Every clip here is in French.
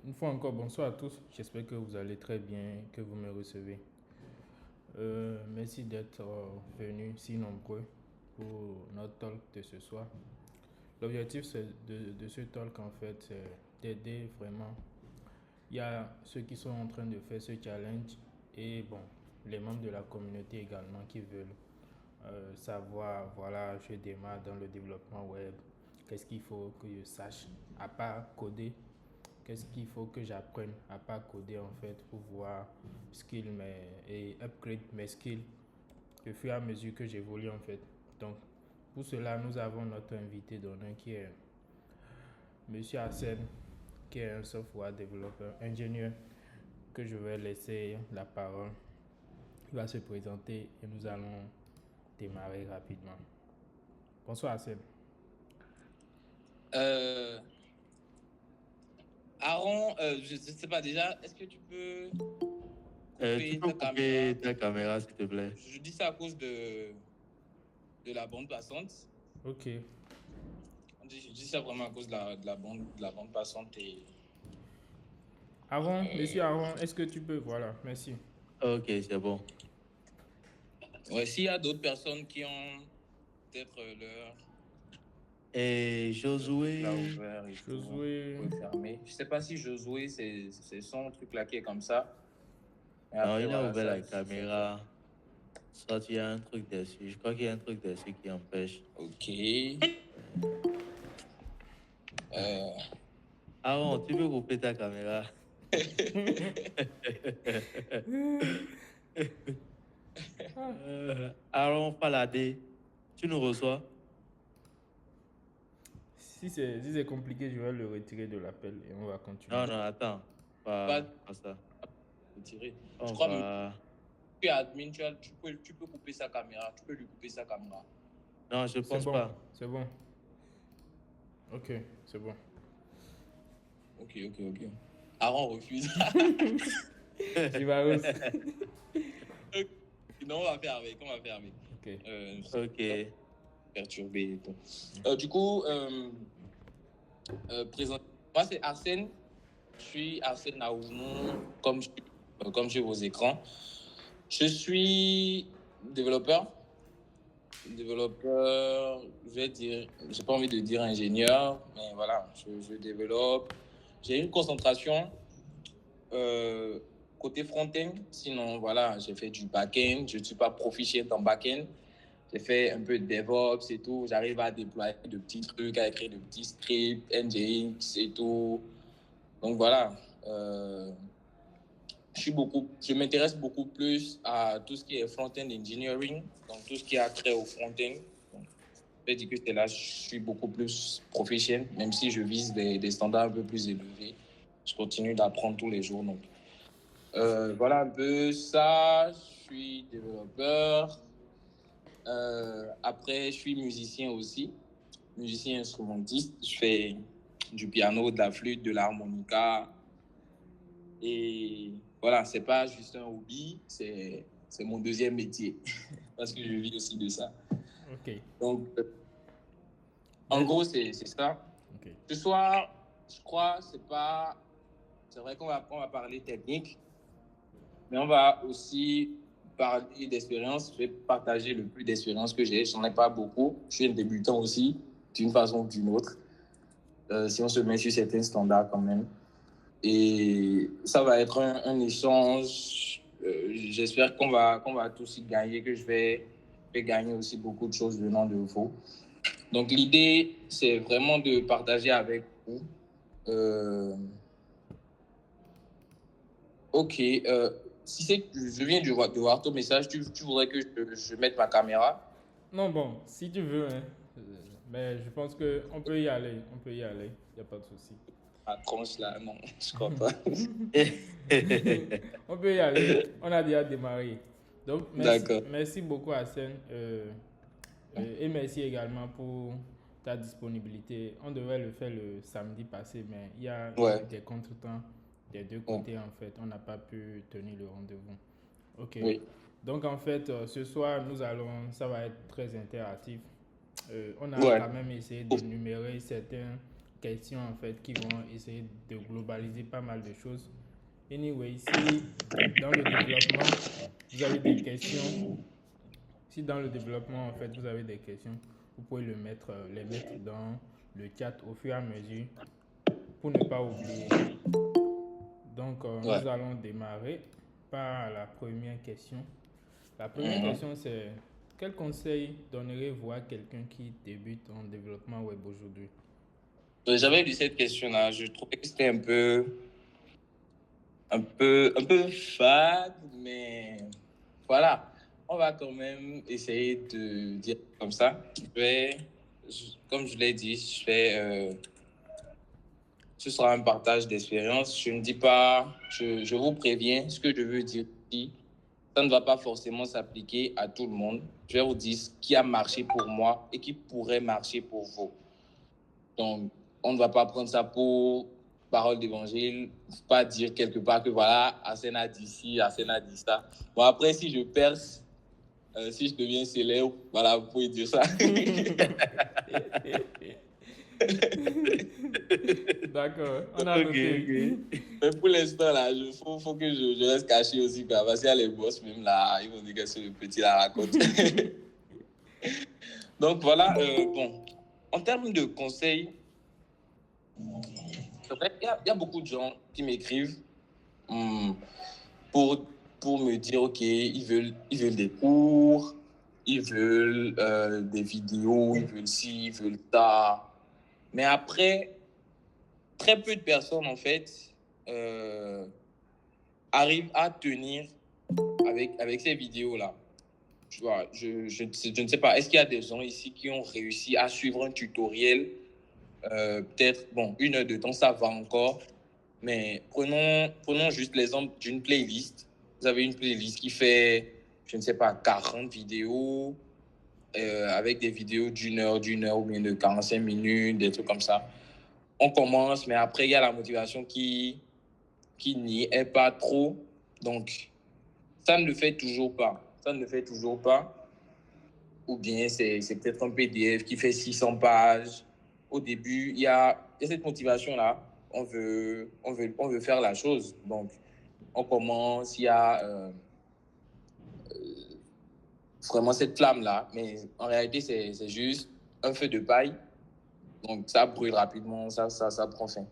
Une fois encore, bonsoir à tous. J'espère que vous allez très bien, que vous me recevez. Merci d'être venus si nombreux pour notre talk de ce soir. L'objectif de ce talk, en fait, c'est d'aider vraiment. Il y a ceux qui sont en train de faire ce challenge et bon, les membres de la communauté également qui veulent savoir, voilà, je démarre dans le développement web. Qu'est-ce qu'il faut que je sache à part coder? Qu'est-ce qu'il faut que j'apprenne à part coder en fait pour pouvoir et upgrade mes skills au fur et à mesure que j'évolue en fait. Donc pour cela, nous avons notre invité d'honneur qui est Monsieur Arsène, qui est un software développeur, ingénieur, que je vais laisser la parole. Il va se présenter et nous allons démarrer rapidement. Bonsoir Arsène. Euh, Aaron, je ne sais pas déjà, est-ce que tu peux Tu couper peux ta caméra? couper ta caméra, s'il te plaît. Je dis ça à cause de la bande passante. Ok. Je dis ça vraiment à cause de la bande passante. Aaron, Monsieur Aaron, est-ce que tu peux? Voilà, merci. Ok, c'est bon. Ouais, s'il y a d'autres personnes qui ont peut-être leur Et Josué. là ouvert et Josué. tout, fermé. Je ne sais pas si Josué, c'est son truc là qui est comme ça. Et Non, après, il a voilà, ouvert ça, la caméra. Soit il y a un truc dessus. Je crois qu'il y a un truc dessus qui empêche. Ok. Aaron, tu peux couper ta caméra. Aaron Paladé, tu nous reçois? Si c'est compliqué, je vais le retirer de l'appel et on va continuer. Non, attends. Pas ça. Retirer. On Je crois va... que admin, tu peux couper sa caméra. Tu peux lui couper sa caméra. Non, je pense bon, pas. C'est bon. Ok, c'est bon. Ok. Aaron refuse. Tu vas aussi. Non, on va faire avec. Ok. Ok. Perturbé et tout. Du coup, présente. Moi, c'est Arsène. Je suis Arsène Naoumou, comme sur vos écrans. Je suis développeur. Je vais dire, j'ai pas envie de dire ingénieur, mais voilà, je développe. J'ai une concentration côté front-end. Sinon, voilà, j'ai fait du back-end. Je ne suis pas proficient en back-end. J'ai fait un peu de DevOps et tout. J'arrive à déployer de petits trucs, à écrire de petits scripts, NGX et tout. Donc voilà. Je m'intéresse beaucoup plus à tout ce qui est front-end engineering, donc tout ce qui a trait au front-end. Donc, je peux dire que c'est là, je suis beaucoup plus proficient, même si je vise des standards un peu plus élevés. Je continue d'apprendre tous les jours. Donc, voilà un peu ça. Je suis développeur. Après, je suis musicien aussi, musicien instrumentiste. Je fais du piano, de la flûte, de l'harmonica. Et voilà, c'est pas juste un hobby, c'est mon deuxième métier parce que je vis aussi de ça. Ok. Donc, en gros, c'est ça. Ok. Ce soir, je crois, c'est vrai qu'on va parler technique, mais on va aussi parler d'expérience. Je vais partager le plus d'expérience que j'ai. J'en ai pas beaucoup. Je suis un débutant aussi, d'une façon ou d'une autre. Si on se met sur certains standards quand même. Et ça va être un échange. J'espère qu'on va tous y gagner, que je vais gagner aussi beaucoup de choses venant de vous. Donc, l'idée, c'est vraiment de partager avec vous. Ok. Si c'est que je viens de voir ton message, tu voudrais que je mette ma caméra? Non, bon, si tu veux, hein. Mais je pense qu'on peut y aller. Il n'y a pas de souci. Ma tronche là, non, je crois pas. On peut y aller. On a déjà démarré. Donc, D'accord. merci beaucoup, Hassan. Et merci également pour ta disponibilité. On devait le faire le samedi passé, mais il y a eu des contretemps des deux côtés, en fait. On n'a pas pu tenir le rendez-vous. Ok. Oui. Donc, en fait, ce soir, ça va être très interactif. On a quand même essayé d'énumérer certains questions en fait qui vont essayer de globaliser pas mal de choses. Anyway, si dans le développement, vous avez des questions, si dans le développement en fait vous avez des questions, vous pouvez les mettre dans le chat au fur et à mesure pour ne pas oublier. Donc, Ouais. nous allons démarrer par la première question. La première Mhm. question, c'est quel conseil donnerez-vous à quelqu'un qui débute en développement web aujourd'hui? J'avais lu cette question-là. Je trouvais que c'était un peu fade, mais voilà. On va quand même essayer de dire comme ça. Comme je l'ai dit, ce sera un partage d'expérience. Je ne dis pas, je vous préviens, ce que je veux dire ici, ça ne va pas forcément s'appliquer à tout le monde. Je vais vous dire ce qui a marché pour moi et qui pourrait marcher pour vous. Donc, on ne va pas prendre ça pour parole d'évangile, pas dire quelque part que voilà, Arsène a dit ci, Arsène a dit ça. Bon, après, si je perce, si je deviens célèbre, voilà, vous pouvez dire ça. D'accord, on a noté. Ok. Mais pour l'instant, là, faut que je reste caché aussi, quoi, parce qu'il y a les boss, même là, ils vont dire que c'est le petit la raconte. Donc, voilà, bon, en termes de conseils, c'est vrai, il y a beaucoup de gens qui m'écrivent hum, pour, pour me dire, OK, ils veulent des cours, ils veulent des vidéos, ils veulent ci, ils veulent ça. Mais après, très peu de personnes, en fait, euh, arrivent à tenir avec ces vidéos-là. Tu vois, je ne sais pas, est-ce qu'il y a des gens ici qui ont réussi à suivre un tutoriel peut-être, bon, 1 heure de temps, ça va encore. Mais prenons juste l'exemple d'une playlist. Vous avez une playlist qui fait, je ne sais pas, 40 vidéos, avec des vidéos d'une heure ou bien de 45 minutes, des trucs comme ça. On commence, mais après, il y a la motivation qui n'y est pas trop. Donc, ça ne le fait toujours pas. Ça ne le fait toujours pas. Ou bien c'est peut-être un PDF qui fait 600 pages. Au début, il y a cette motivation-là. On veut faire la chose. Donc, on commence, il y a vraiment cette flamme-là. Mais en réalité, c'est juste un feu de paille. Donc, ça brûle rapidement, ça prend fin.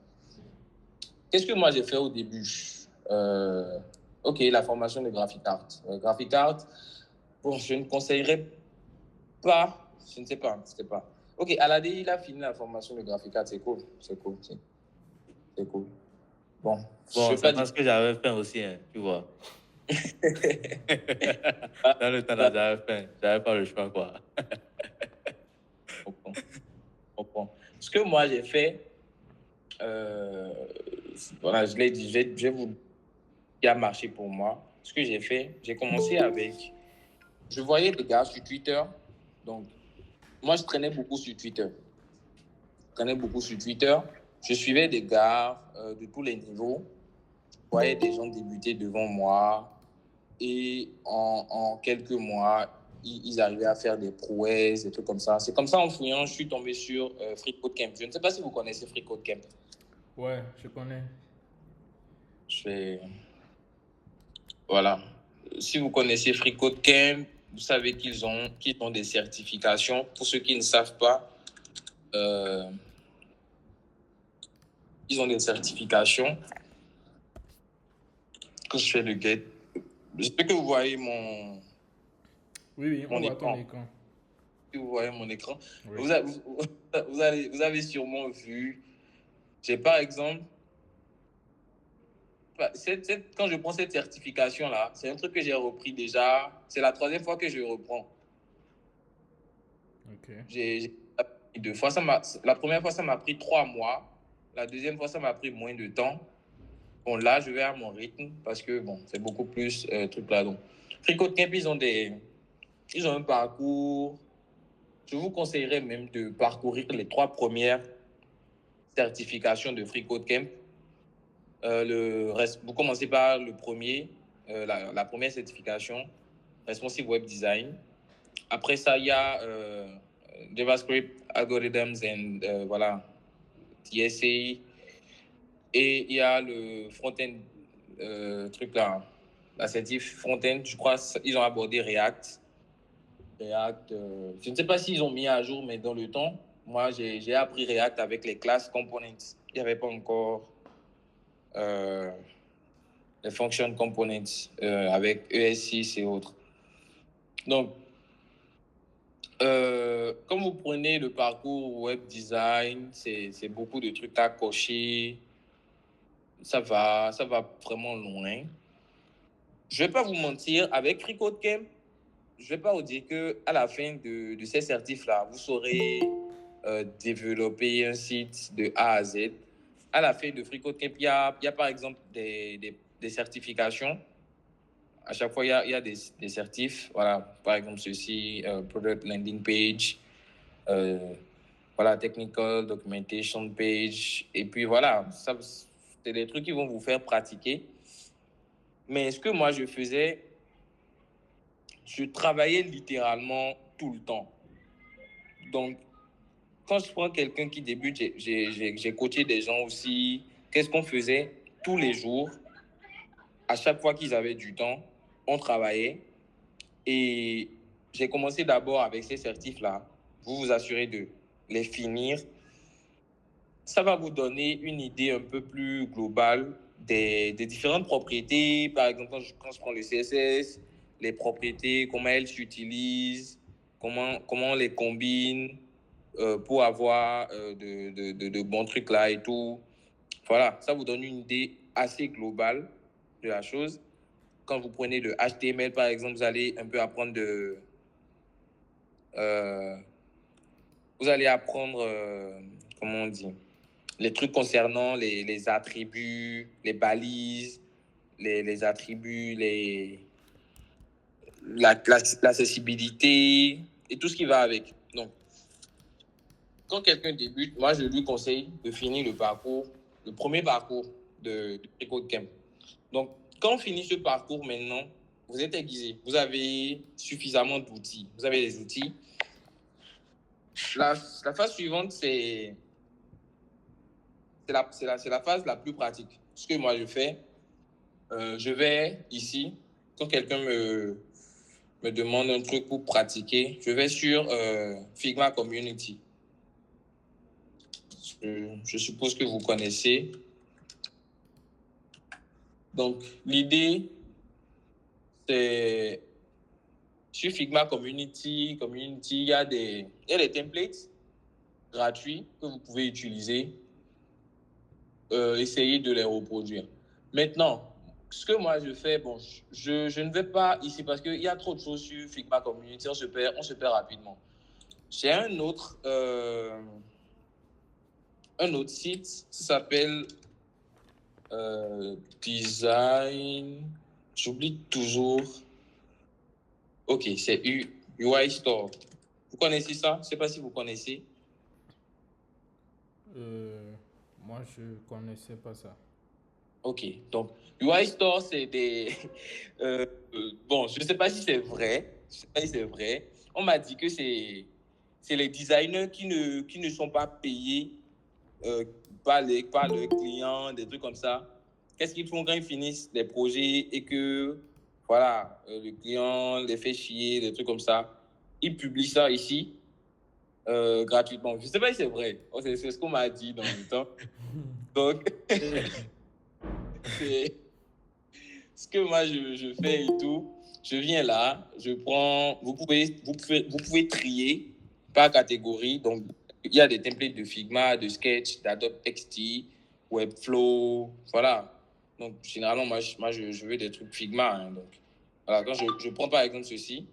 Qu'est-ce que moi j'ai fait au début? Ok, la formation de Graphic Art. Graphic Art, bon, je ne conseillerais pas, je ne sais pas, c'était pas. Ok, Alade, il a fini la formation de Graphic Art, c'est cool, c'est cool. Bon, je Bon, ne veux pas c'est dire. parce que j'avais faim aussi, hein, tu vois. Dans le temps là, j'avais faim. J'avais pas le choix, quoi. Comprends. Ce que moi j'ai fait, voilà, je l'ai dit, je vais vous dire ce qui a marché pour moi. Ce que j'ai fait, j'ai commencé avec. Je voyais des gars sur Twitter. Donc, moi, je traînais beaucoup sur Twitter. Je suivais des gars de tous les niveaux. Je voyais des gens débuter devant moi. Et en quelques mois, ils arrivaient à faire des prouesses, des trucs comme ça. C'est comme ça, en fouillant, je suis tombé sur Free Code Camp. Je ne sais pas si vous connaissez Free Code Camp. Ouais, je connais. Voilà. Si vous connaissez Free Code Camp, vous savez qu'ils ont des certifications. Pour ceux qui ne savent pas, ils ont des certifications. Que je fais le get. J'espère que vous voyez Oui, oui, on mon voit ton écran. écran. Si vous voyez mon écran, Oui. vous avez sûrement vu. J'ai par exemple, quand je prends cette certification-là, c'est un truc que j'ai repris déjà. C'est la 3e fois que je reprends. Ok. J'ai appris 2 fois. La première fois, ça m'a pris 3 mois. La deuxième fois, ça m'a pris moins de temps. Bon, là, je vais à mon rythme parce que, bon, c'est beaucoup plus truc là. Donc, Free Code Camp, ils ont un parcours. Je vous conseillerais même de parcourir les 3 premières certifications de Free Code Camp. Vous commencez par le premier, la première certification, Responsive Web Design. Après ça, il y a JavaScript, Algorithms, et voilà, TSA. Et il y a le front-end, truc là, l'assertif front-end, je crois ils ont abordé React. Je ne sais pas s'ils ont mis à jour, mais dans le temps, moi, j'ai appris React avec les classes components. Il n'y avait pas encore les function components avec ES6 et autres. Donc, quand vous prenez le parcours web design, c'est beaucoup de trucs à cocher. Ça va vraiment loin. Je ne vais pas vous mentir, avec FreeCodeCamp, je ne vais pas vous dire qu'à la fin de ces certifs-là, vous saurez développer un site de A à Z. À la fin de FreeCodeCamp, il y a par exemple des certifications. À chaque fois, il y a des certifs. Voilà, par exemple, ceci, Product Landing Page, voilà, Technical Documentation Page. Et puis voilà, c'est des trucs qui vont vous faire pratiquer. Mais ce que moi, je faisais, je travaillais littéralement tout le temps. Donc, quand je prends quelqu'un qui débute, j'ai coaché des gens aussi. Qu'est-ce qu'on faisait tous les jours? À chaque fois qu'ils avaient du temps, on travaillait. Et j'ai commencé d'abord avec ces certifs-là. Vous vous assurez de les finir. Ça va vous donner une idée un peu plus globale des différentes propriétés. Par exemple, quand je prends le CSS, les propriétés, comment elles s'utilisent, comment on les combine pour avoir de bons trucs là et tout. Voilà, ça vous donne une idée assez globale de la chose. Quand vous prenez le HTML, par exemple, vous allez un peu apprendre vous allez apprendre, comment on dit, les trucs concernant les attributs, les balises, les attributs, l'accessibilité et tout ce qui va avec. Donc, quand quelqu'un débute, moi, je lui conseille de finir le premier parcours de FreeCodeCamp. Donc, quand on finit ce parcours maintenant, vous êtes aiguisé. Vous avez suffisamment d'outils. Vous avez les outils. La phase suivante, c'est la phase la plus pratique. Ce que moi, je fais, je vais ici, quand quelqu'un me demande un truc pour pratiquer, je vais sur Figma Community. Je suppose que vous connaissez. Donc, l'idée, c'est sur Figma Community, il y a des templates gratuits que vous pouvez utiliser. Essayez de les reproduire. Maintenant, ce que moi je fais, bon, je ne vais pas ici parce qu'il y a trop de choses sur Figma Community, on se perd rapidement. J'ai un autre site, ça s'appelle Design. J'oublie toujours. Ok, c'est UI Store. Vous connaissez ça? Je ne sais pas si vous connaissez. Moi, je ne connaissais pas ça. Ok, donc UI Store, c'est des... bon, je ne sais pas si c'est vrai. On m'a dit que c'est les designers qui ne sont pas payés par le client, des trucs comme ça. Qu'est-ce qu'ils font quand ils finissent des projets et que, voilà, le client les fait chier, des trucs comme ça? Ils publient ça ici gratuitement. Je ne sais pas si c'est vrai. Oh, c'est ce qu'on m'a dit dans le temps. Donc, c'est ce que moi je fais et tout. Je viens là, je prends. Vous pouvez trier par catégorie. Donc, il y a des templates de Figma, de Sketch, d'Adobe XD, Webflow. Voilà. Donc, généralement, moi je veux des trucs Figma. Hein, donc, voilà. Quand je prends par exemple ceci.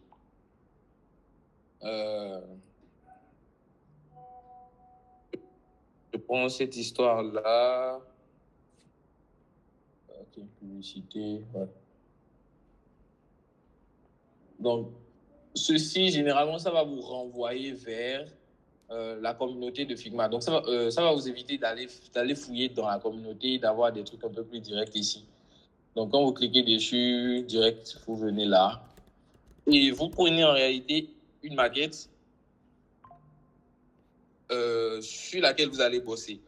Je prends cette histoire-là. Ok, publicité. Ouais. Donc, ceci, généralement, ça va vous renvoyer vers la communauté de Figma. Donc, ça va vous éviter d'aller fouiller dans la communauté, d'avoir des trucs un peu plus directs ici. Donc, quand vous cliquez dessus, direct, vous venez là. Et vous prenez en réalité une maquette sur laquelle vous allez bosser.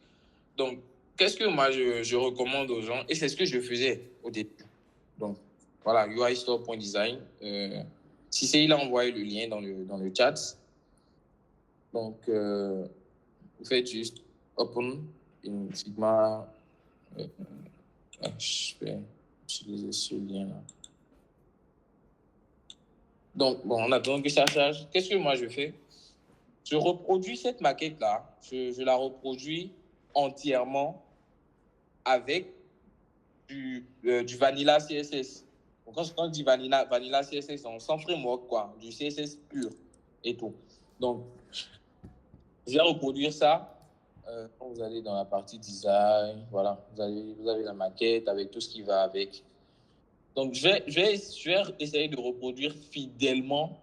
Donc, qu'est-ce que moi je recommande aux gens? Et c'est ce que je faisais au début. Donc, voilà, uistore.design. Si il a envoyé le lien dans le chat. Donc, vous faites juste open in Figma. Je vais utiliser ce lien-là. Donc, bon, en attendant que ça charge, qu'est-ce que moi je fais? Je reproduis cette maquette-là. Je la reproduis entièrement avec du Vanilla CSS. Donc, quand on dit Vanilla CSS, on sans framework, quoi, du CSS pur et tout. Donc, je vais reproduire ça. Quand vous allez dans la partie design, voilà, vous avez la maquette avec tout ce qui va avec. Donc, je vais essayer de reproduire fidèlement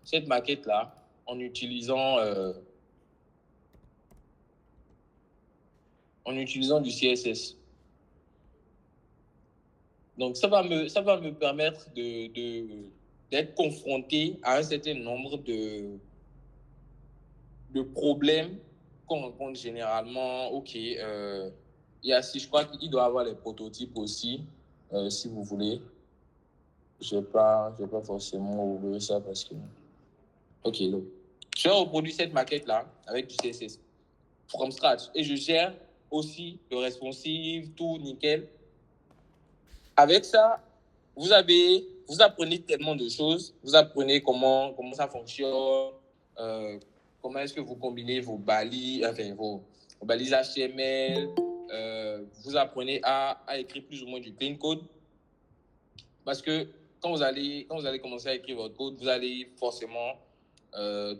cette maquette-là en utilisant du CSS. Donc, ça va me permettre d'être confronté à un certain nombre de problèmes qu'on rencontre généralement. OK, il y a, je crois qu'il doit y avoir les prototypes aussi, si vous voulez. Je vais pas forcément ouvrir ça parce que... OK, donc, je vais reproduire cette maquette-là avec du CSS from scratch. Et je gère aussi le responsive, tout nickel. Avec ça, vous apprenez tellement de choses. Vous apprenez comment ça fonctionne, comment est-ce que vous combinez vos balises, enfin vos balises HTML. Vous apprenez à écrire plus ou moins du clean code. Parce que quand vous allez commencer à écrire votre code, vous allez forcément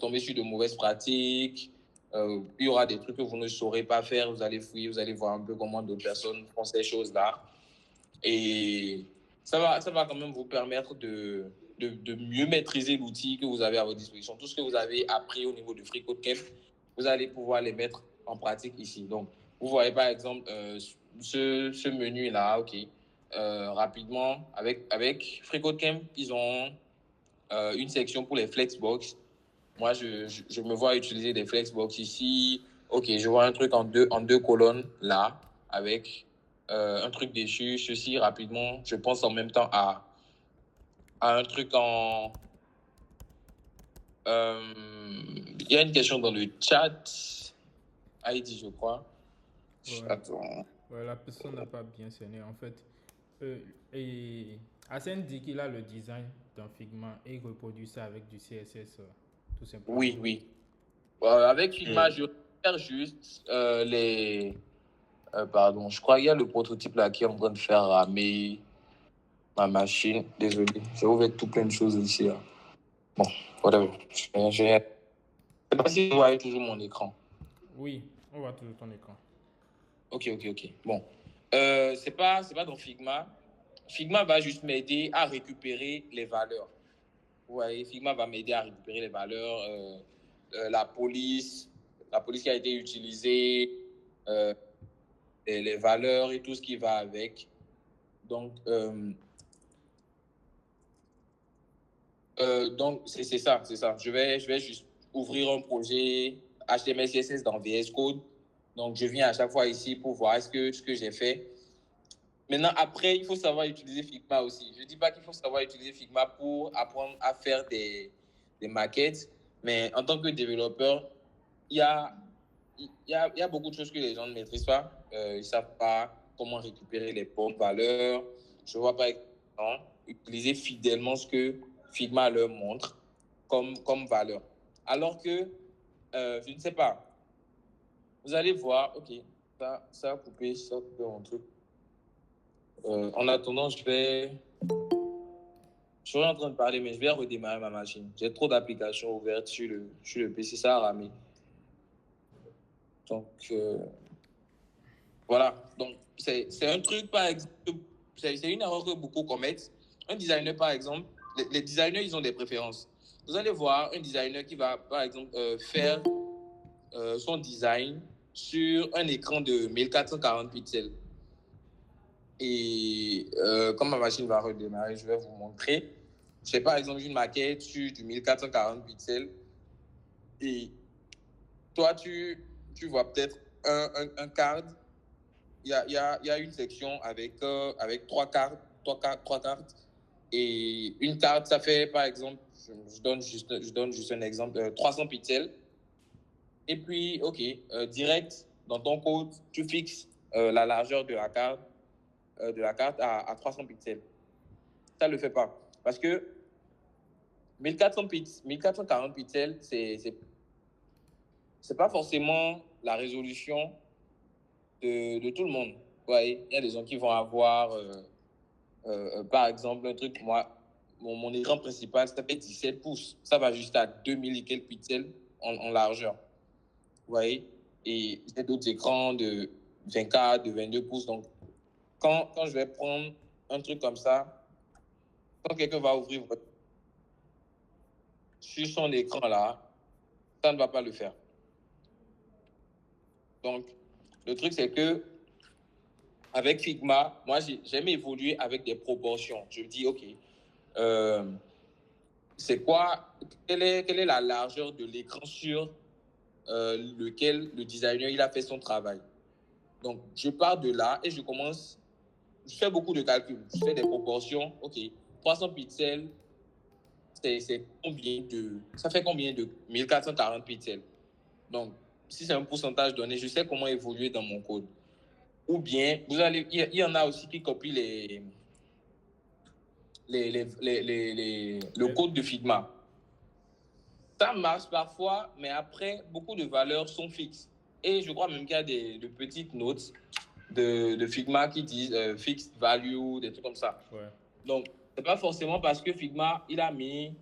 tomber sur de mauvaises pratiques. Il y aura des trucs que vous ne saurez pas faire. Vous allez fouiller, vous allez voir un peu comment d'autres personnes font ces choses-là. Et ça va quand même vous permettre de mieux maîtriser l'outil que vous avez à votre disposition. Tout ce que vous avez appris au niveau de FreeCodeCamp, vous allez pouvoir les mettre en pratique ici. Donc, vous voyez par exemple ce menu-là, OK. Rapidement, avec FreeCodeCamp, ils ont une section pour les Flexbox. Moi, je me vois utiliser des Flexbox ici. OK, je vois un truc en deux colonnes là, avec un truc dessus. Ceci, rapidement, je pense en même temps à un truc en... Il y a une question dans le chat. Heidi, je crois. Ouais. Attends. Ouais, la personne n'a pas bien cerné. En fait, et Hassan dit qu'il a le design dans Figma et il reproduit ça avec du CSS, tout simplement. Oui. Avec Figma, je vais juste les... pardon, je crois qu'il y a le prototype là qui est en train de faire ramer ma machine. Désolé, j'ai ouvert tout plein de choses ici. Là. Bon, whatever. Je ne sais pas si vous voyez toujours mon écran. Oui, on voit toujours ton écran. Ok. Bon, c'est pas dans Figma. Figma va juste m'aider à récupérer les valeurs. Vous voyez, Figma va m'aider à récupérer les valeurs. La police qui a été utilisée, les valeurs et tout ce qui va avec. Donc, c'est ça. Je vais juste ouvrir un projet HTML CSS dans VS Code. Donc, je viens à chaque fois ici pour voir ce que j'ai fait. Maintenant, après, il faut savoir utiliser Figma aussi. Je ne dis pas qu'il faut savoir utiliser Figma pour apprendre à faire des maquettes, mais en tant que développeur, il y a beaucoup de choses que les gens ne maîtrisent pas. Ils ne savent pas comment récupérer les bonnes valeurs. Je ne vois pas utiliser fidèlement ce que Figma leur montre comme valeur. Alors que, je ne sais pas, vous allez voir, OK, ça a coupé mon truc. En attendant, je suis en train de parler, mais je vais redémarrer ma machine. J'ai trop d'applications ouvertes sur le PC, ça a ramé. Donc, voilà. Donc, c'est un truc, par exemple, c'est une erreur que beaucoup commettent. Un designer, par exemple, les designers, ils ont des préférences. Vous allez voir un designer qui va, par exemple, faire son design sur un écran de 1440 pixels. Et comme ma machine va redémarrer, je vais vous montrer. J'ai par exemple une maquette sur du 1440 pixels. Et toi, tu vois peut-être un card il y a une section avec trois cartes. Et une carte, ça fait, par exemple, je donne juste un exemple, 300 pixels. Et puis, OK, direct, dans ton code, tu fixes la largeur de la carte à 300 pixels. Ça ne le fait pas. Parce que 1440 pixels, c'est pas forcément la résolution de tout le monde. Vous voyez, il y a des gens qui vont avoir, par exemple, un truc, mon écran principal, ça fait 17 pouces. Ça va jusqu'à 2000 et quelques pixels en largeur. Vous voyez? Et j'ai d'autres écrans de 24, de 22 pouces. Donc, quand je vais prendre un truc comme ça, quand quelqu'un va ouvrir sur son écran là, ça ne va pas le faire. Donc, le truc, c'est que avec Figma, moi, j'aime évoluer avec des proportions. Je me dis, OK, c'est quoi, quelle est la largeur de l'écran sur lequel le designer il a fait son travail. Donc, je pars de là et je fais beaucoup de calculs. Je fais des proportions. OK, 300 pixels, ça fait combien de 1440 pixels? Donc, si c'est un pourcentage donné, je sais comment évoluer dans mon code. Ou bien, il y en a aussi qui copient le code de Figma. Ça marche parfois, mais après, beaucoup de valeurs sont fixes. Et je crois même qu'il y a de petites notes de Figma qui disent fixed value, des trucs comme ça. Ouais. Donc, c'est pas forcément parce que Figma, il a mis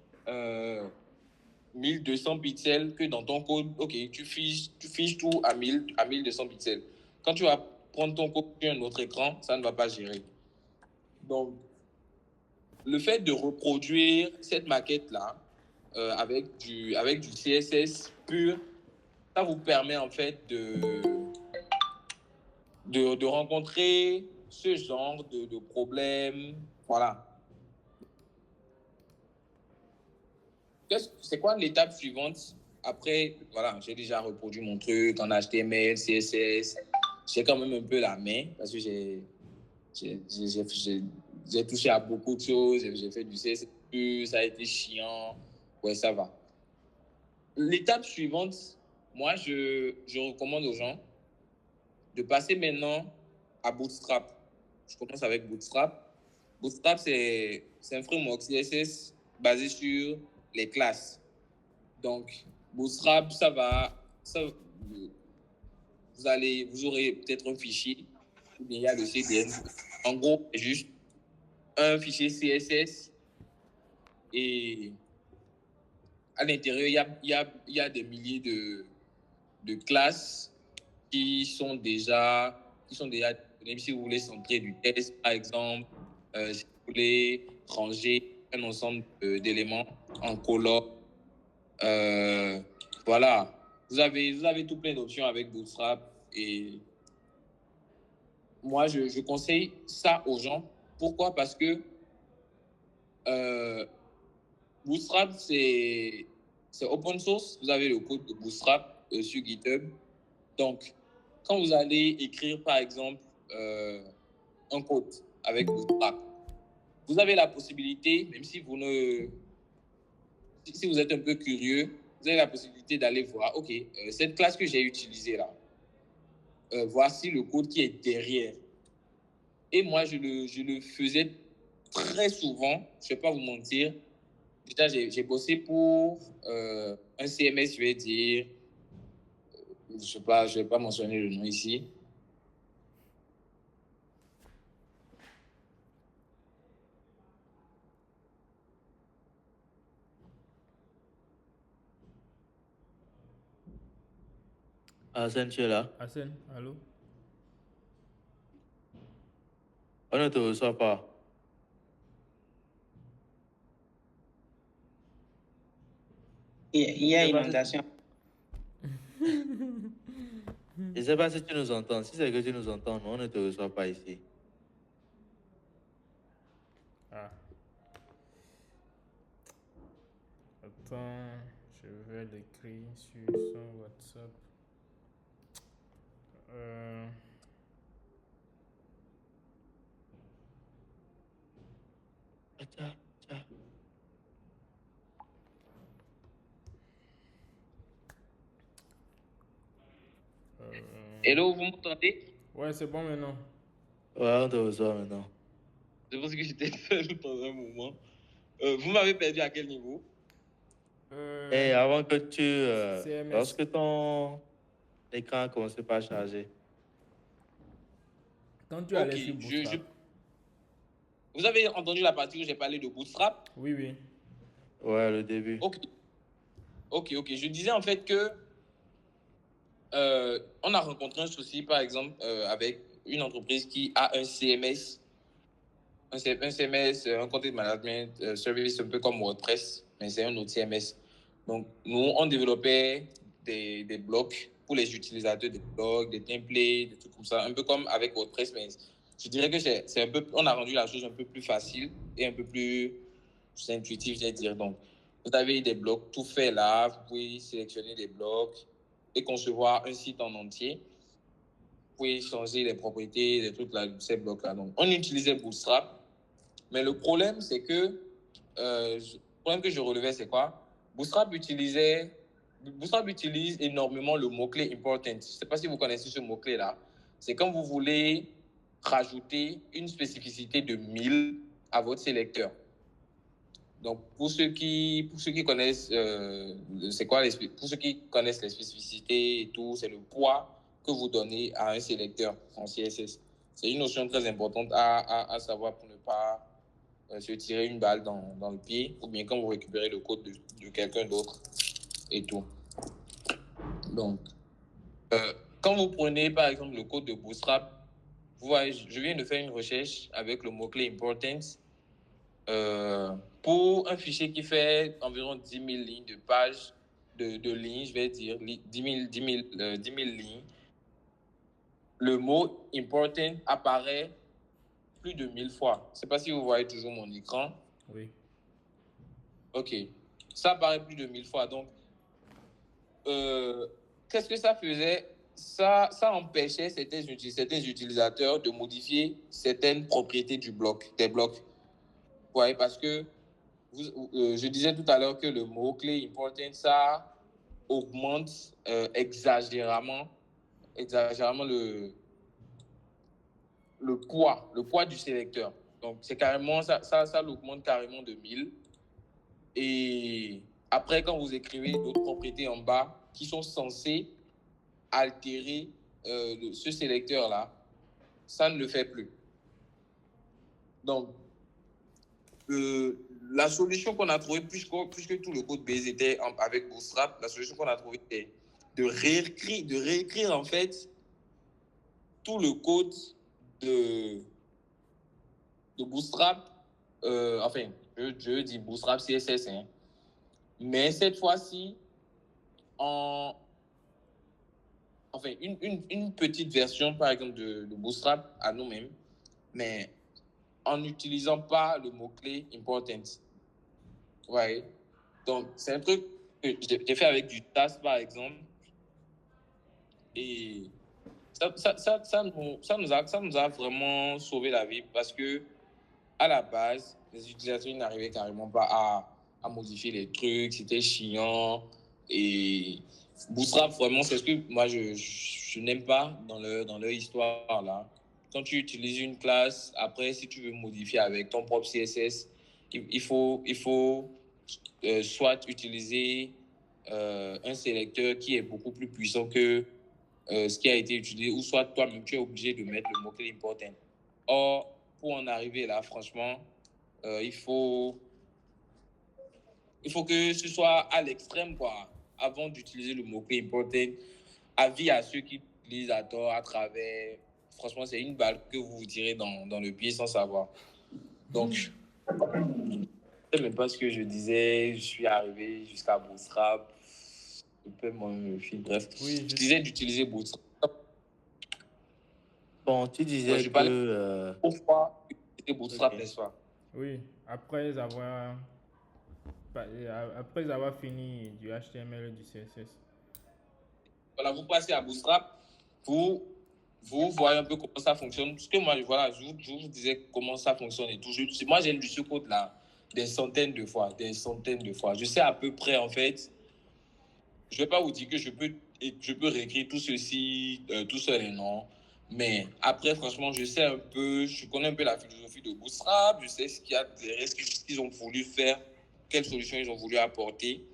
1200 pixels que dans ton code, OK, tu fiches tout à 1200 pixels. Quand tu vas prendre ton code sur un autre écran, ça ne va pas gérer. Donc, le fait de reproduire cette maquette-là avec du CSS pur, ça vous permet en fait de rencontrer ce genre de problème. Voilà. C'est quoi l'étape suivante? Après, voilà, j'ai déjà reproduit mon truc en HTML, CSS. J'ai quand même un peu la main parce que j'ai touché à beaucoup de choses. J'ai fait du CSS, ça a été chiant. Ouais, ça va. L'étape suivante, moi, je recommande aux gens de passer maintenant à Bootstrap. Je commence avec Bootstrap. Bootstrap, c'est un framework CSS basé sur les classes. Donc, Bootstrap, vous aurez peut-être un fichier, ou bien il y a le CDN. En gros, c'est juste un fichier CSS et à l'intérieur, il y a des milliers de classes qui sont déjà, même si vous voulez centrer du test, par exemple, si vous voulez ranger un ensemble d'éléments en colonne, voilà. Vous avez tout plein d'options avec Bootstrap et moi, je conseille ça aux gens. Pourquoi? Parce que Bootstrap, c'est open source. Vous avez le code de Bootstrap sur GitHub. Donc, quand vous allez écrire, par exemple, un code avec Bootstrap, vous avez la possibilité, même si si vous êtes un peu curieux, vous avez la possibilité d'aller voir, OK, cette classe que j'ai utilisée là, voici le code qui est derrière. Et moi, je le faisais très souvent, je ne vais pas vous mentir. Déjà, j'ai bossé pour un CMS, je vais dire, je vais pas mentionner le nom ici. Arsène, tu es là? Hassan, allô? On ne te reçoit pas. Il y a inondation. Je ne sais pas si tu nous entends. Si c'est que tu nous entends, nous, on ne te reçoit pas ici. Ah. Attends, je vais l'écrire sur son WhatsApp. Attends, attends. Hello, vous m'entendez? Ouais, c'est bon maintenant. Ouais, on te reçoit maintenant. Je pense que j'étais seul pendant un moment. Vous m'avez perdu à quel niveau? Et avant que tu... CMS. lorsque ton écran a commencé par charger. Quand tu Ok, allais sur Bootstrap. vous avez entendu la partie où j'ai parlé de Bootstrap? Oui, oui. Ouais, le début. Ok. Je disais en fait que on a rencontré un souci, par exemple, avec une entreprise qui a un CMS, un CMS, un content management service, un peu comme WordPress, mais c'est un autre CMS. Donc, nous, on développait des blocs pour les utilisateurs, des blogs, des templates, des trucs comme ça, un peu comme avec WordPress, mais je dirais que c'est un peu, on a rendu la chose un peu plus facile et un peu plus intuitif, je vais dire. Donc, vous avez des blocs tout faits là, vous pouvez sélectionner des blocs et concevoir un site en entier. Vous pouvez changer les propriétés, les trucs là, ces blocs-là. Donc, on utilisait Bootstrap. Mais le problème, c'est que le problème que je relevais, c'est quoi? Bootstrap utilise énormément le mot-clé important. Je ne sais pas si vous connaissez ce mot-clé-là. C'est quand vous voulez rajouter une spécificité de 1000 à votre sélecteur. Donc, pour ceux qui connaissent, c'est quoi pour ceux qui connaissent les spécificités et tout, c'est le poids que vous donnez à un sélecteur en CSS. C'est une notion très importante à savoir pour ne pas se tirer une balle dans le pied, ou bien quand vous récupérez le code de quelqu'un d'autre et tout. Donc, quand vous prenez par exemple le code de Bootstrap, vous voyez, je viens de faire une recherche avec le mot-clé important pour un fichier qui fait environ 10 000 lignes de pages, de lignes, je vais dire 10 000 lignes. Le mot important apparaît plus de 1000 fois. Je ne sais pas si vous voyez toujours mon écran. Oui. Ok. Ça apparaît plus de 1000 fois. Donc, qu'est-ce que ça faisait? Ça empêchait certains utilisateurs de modifier certaines propriétés des blocs. Vous voyez, parce que je disais tout à l'heure que le mot-clé important, ça augmente exagérément le poids du sélecteur. Donc, c'est carrément, ça l'augmente carrément de 1000. Et après, quand vous écrivez d'autres propriétés en bas qui sont censées altérer ce sélecteur-là, ça ne le fait plus. Donc, la solution qu'on a trouvée, puisque tout le code base était avec Bootstrap, la solution qu'on a trouvée, c'est de réécrire en fait tout le code de Bootstrap. Enfin, je dis Bootstrap CSS, hein. Mais cette fois-ci, enfin, une petite version, par exemple, de Bootstrap à nous-mêmes, mais en n'utilisant pas le mot-clé important. Ouais. Donc, c'est un truc que j'ai fait avec du TAS, par exemple. Et ça nous a vraiment sauvé la vie parce que, à la base, les utilisateurs n'arrivaient carrément pas à modifier les trucs. C'était chiant. Et Bootstrap, vraiment, c'est ce que moi, je n'aime pas dans leur histoire, là. Quand tu utilises une classe, après, si tu veux modifier avec ton propre CSS, il faut soit utiliser un sélecteur qui est beaucoup plus puissant que ce qui a été utilisé, ou soit toi-même, tu es obligé de mettre le mot-clé important. Or, pour en arriver là, franchement, il faut que ce soit à l'extrême, quoi. Avant d'utiliser le mot-clé important, avis à ceux qui utilisent à tort, à travers. Franchement, c'est une balle que vous vous tirez dans le pied sans savoir. Donc, je ne sais même pas ce que je disais. Je suis arrivé jusqu'à Bootstrap. Je peux me fil. Bref, Oui, je disais d'utiliser Bootstrap. Bon, tu disais Je que... parlais pourquoi utiliser Bootstrap, Ok. n'est-ce pas? oui. Après avoir fini du HTML et du CSS. Voilà, vous passez à Bootstrap, vous vous voyez un peu comment ça fonctionne. Parce que moi, voilà, je vous disais comment ça fonctionne et tout. Moi, j'ai lu ce code-là des centaines de fois, des centaines de fois. Je sais à peu près, en fait, je ne vais pas vous dire que je peux réécrire tout ceci tout seul et non. Mais après, franchement, je connais un peu la philosophie de Bootstrap, je sais ce qu'il y a derrière, ce qu'ils ont voulu faire, quelles solutions ils ont voulu apporter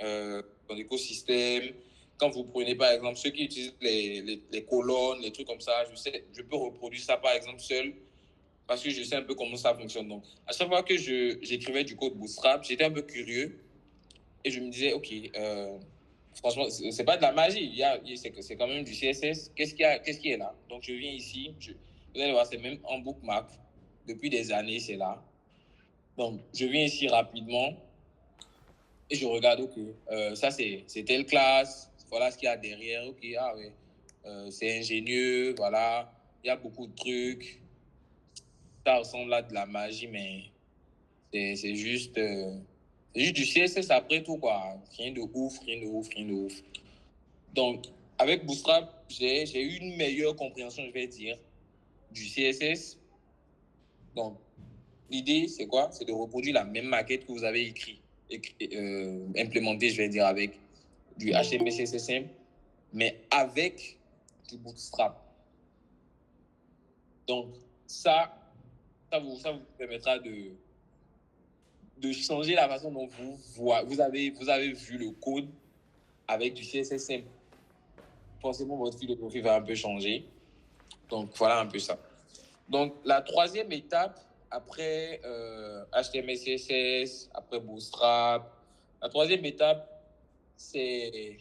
dans l'écosystème. Quand vous prenez, par exemple, ceux qui utilisent les colonnes, les trucs comme ça, je peux reproduire ça, par exemple, seul, parce que je sais un peu comment ça fonctionne. Donc, à chaque fois que j'écrivais du code Bootstrap, j'étais un peu curieux et je me disais, OK, franchement, c'est pas de la magie. C'est quand même du CSS. Qu'est-ce qui est là? Donc, je viens ici. Vous allez voir, c'est même en bookmark. Depuis des années, c'est là. Donc, je viens ici rapidement et je regarde, OK, ça, c'est telle classe. Voilà ce qu'il y a derrière. OK, ah ouais, c'est ingénieux. Voilà, il y a beaucoup de trucs. Ça ressemble à de la magie, mais c'est juste du CSS après tout, quoi. Rien de ouf, rien de ouf, rien de ouf. Donc, avec Bootstrap, j'ai eu une meilleure compréhension, je vais dire, du CSS. Donc, l'idée, c'est quoi? C'est de reproduire la même maquette que vous avez implémentée, je vais dire, avec du HTML, CSS simple, mais avec du Bootstrap. Donc, ça vous permettra de changer la façon dont vous avez vu le code avec du CSS simple. Forcément, votre philosophie va un peu changer. Donc, voilà un peu ça. Donc, la troisième étape, après HTML, CSS, après Bootstrap, la troisième étape, c'est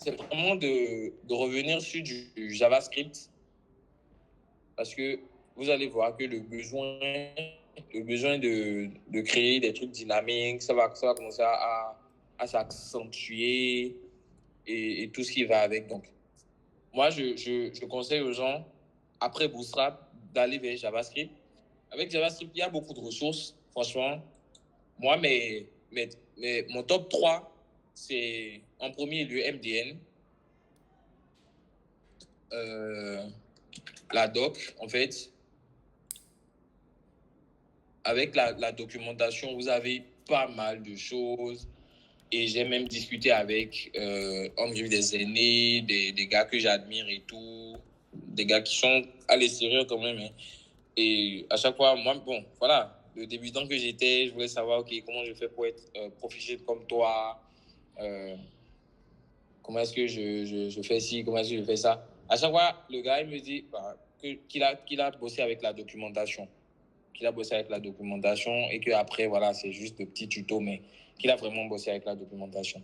vraiment de revenir sur du JavaScript parce que vous allez voir que le besoin de créer des trucs dynamiques, ça va commencer à s'accentuer et tout ce qui va avec. Donc, moi, je conseille aux gens, après Bootstrap, d'aller vers JavaScript. Avec JavaScript, il y a beaucoup de ressources, franchement. Moi, mon top 3, c'est en premier lieu MDN, la doc, en fait. Avec la documentation, vous avez pas mal de choses. Et j'ai même discuté avec des aînés, des gars que j'admire et tout, des gars qui sont à l'extérieur quand même. Hein. Et à chaque fois, moi, bon, voilà, le débutant que j'étais, je voulais savoir, OK, comment je fais pour être proficient comme toi, comment est-ce que je fais ci, comment est-ce que je fais ça. À chaque fois, le gars, il me dit qu'il a bossé avec la documentation. Qu'il a bossé avec la documentation et qu'après, voilà, c'est juste de petits tutos, mais qu'il a vraiment bossé avec la documentation.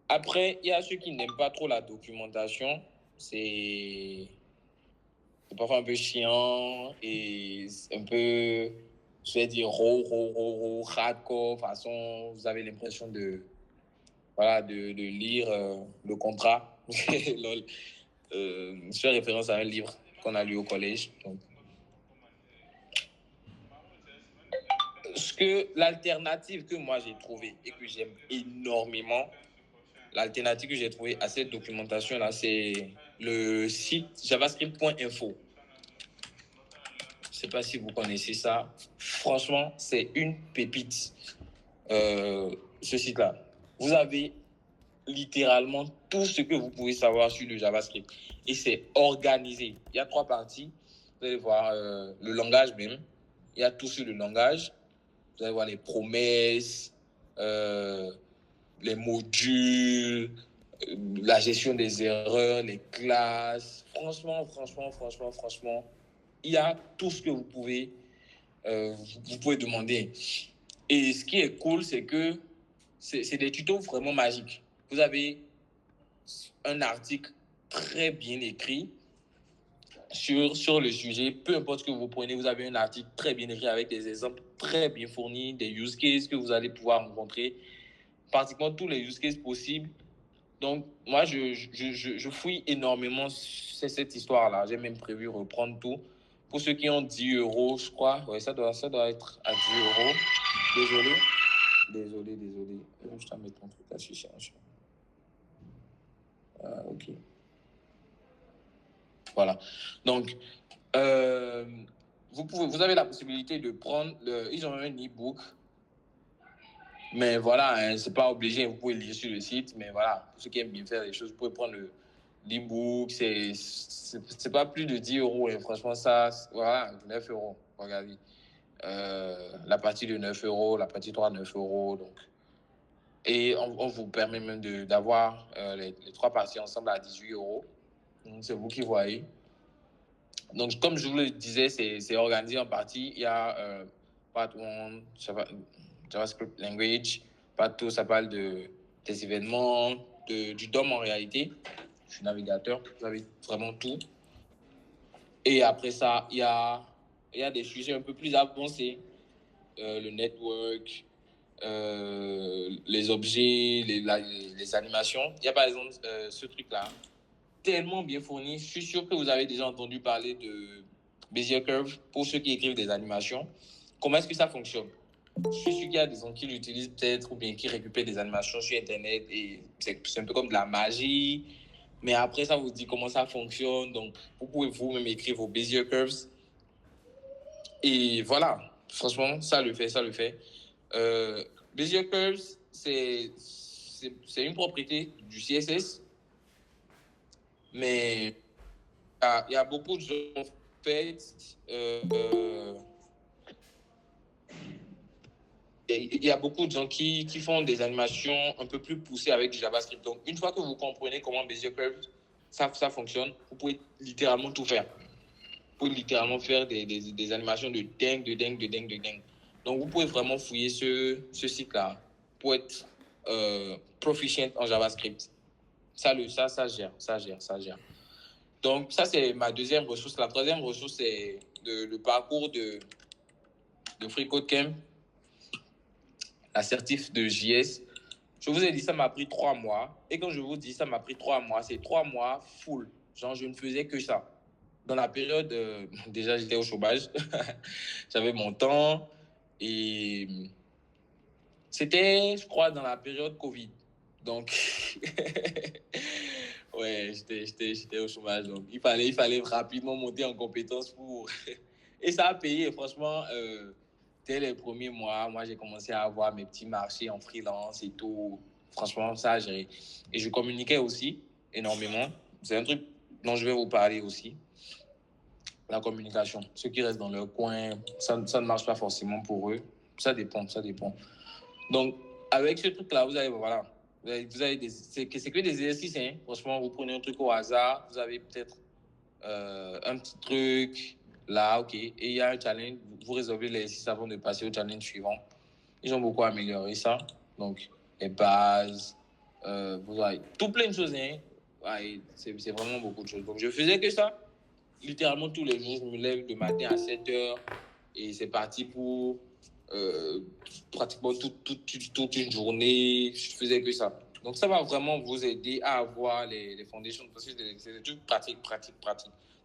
Après, il y a ceux qui n'aiment pas trop la documentation. C'est parfois un peu chiant et un peu, je vais dire, hardcore. De toute façon, vous avez l'impression de lire le contrat. Lol. Je fais référence à un livre qu'on a lu au collège. Donc, l'alternative que moi j'ai trouvée et que j'aime énormément, l'alternative que j'ai trouvée à cette documentation-là, c'est le site javascript.info. Je ne sais pas si vous connaissez ça. Franchement, c'est une pépite, ce site-là. Vous avez littéralement tout ce que vous pouvez savoir sur le JavaScript. Et c'est organisé. Il y a 3 parties. Vous allez voir le langage même. Il y a tout sur le langage. Vous allez voir les promesses, les modules, la gestion des erreurs, les classes. Franchement, il y a tout ce que vous pouvez demander. Et ce qui est cool, c'est que c'est des tutos vraiment magiques. Vous avez un article très bien écrit sur le sujet, peu importe ce que vous prenez, vous avez un article très bien écrit avec des exemples très bien fournis, des use cases que vous allez pouvoir rencontrer, pratiquement tous les use cases possibles. Donc, moi, je fouille énormément cette histoire-là. J'ai même prévu reprendre tout. Pour ceux qui ont 10 euros, je crois, ouais, ça doit être à 10 euros. Désolé. Je t'en mets ton truc là, je suis cherché. Ah, ok. Voilà. Donc, vous avez la possibilité de prendre, ils ont un e-book, mais voilà, hein, c'est pas obligé, vous pouvez lire sur le site, mais voilà, pour ceux qui aiment bien faire les choses, vous pouvez prendre l'e-book, c'est pas plus de 10 euros, et franchement, ça, voilà, 9 euros, regardez. La partie de 9 euros, la partie 3, 9 euros, donc. Et on vous permet même d'avoir les 3 parties ensemble à 18 euros. Donc, c'est vous qui voyez. Donc, comme je vous le disais, c'est organisé en partie. Il y a Part 1, JavaScript Language. Part 2, ça parle des événements, du DOM en réalité. Je suis navigateur, vous avez vraiment tout. Et après ça, il y a des sujets un peu plus avancés. Le network, les objets, les animations. Il y a par exemple ce truc-là, tellement bien fourni. Je suis sûr que vous avez déjà entendu parler de Bezier Curve pour ceux qui écrivent des animations. Comment est-ce que ça fonctionne? Je suis sûr qu'il y a des gens qui l'utilisent peut-être ou bien qui récupèrent des animations sur Internet et c'est un peu comme de la magie. Mais après, ça vous dit comment ça fonctionne. Donc, vous pouvez vous-même écrire vos Bezier Curves. Et voilà, franchement, ça le fait. Bezier Curves, c'est une propriété du CSS, mais il y a beaucoup de gens, en fait, il y a beaucoup de gens qui font des animations un peu plus poussées avec du JavaScript. Donc, une fois que vous comprenez comment Bezier Curves, ça fonctionne, vous pouvez littéralement tout faire. Vous pouvez littéralement faire des animations de dingue. Donc, vous pouvez vraiment fouiller ce site-là pour être proficient en JavaScript. Ça gère. Donc, ça, c'est ma deuxième ressource. La troisième ressource, c'est le parcours de FreeCodeCamp, la certif de JS. Je vous ai dit, ça m'a pris 3 mois. Et quand je vous dis ça m'a pris 3 mois, c'est 3 mois full. Genre, je ne faisais que ça. Dans la période, déjà, j'étais au chômage. J'avais mon temps. Et c'était, je crois, dans la période Covid. Donc, ouais, j'étais au chômage. Donc, il fallait rapidement monter en compétence pour... Et ça a payé, franchement. Dès les premiers mois, moi, j'ai commencé à avoir mes petits marchés en freelance et tout. Franchement, ça a géré. Et je communiquais aussi énormément. C'est un truc dont je vais vous parler aussi. La communication. Ceux qui restent dans leur coin, ça ne marche pas forcément pour eux. Ça dépend. Donc, avec ce truc-là, vous avez c'est que des exercices, hein. Franchement, vous prenez un truc au hasard, vous avez peut-être un petit truc là, ok, et il y a un challenge, vous résolvez l'exercice avant de passer au challenge suivant. Ils ont beaucoup amélioré ça. Donc, les bases, vous avez tout plein de choses, hein. Ouais, c'est vraiment beaucoup de choses. Donc, je faisais que ça. Littéralement, tous les jours, je me lève le matin à 7 heures et c'est parti pour pratiquement toute une journée. Je faisais que ça. Donc, ça va vraiment vous aider à avoir les fondations parce que c'est des trucs pratiques.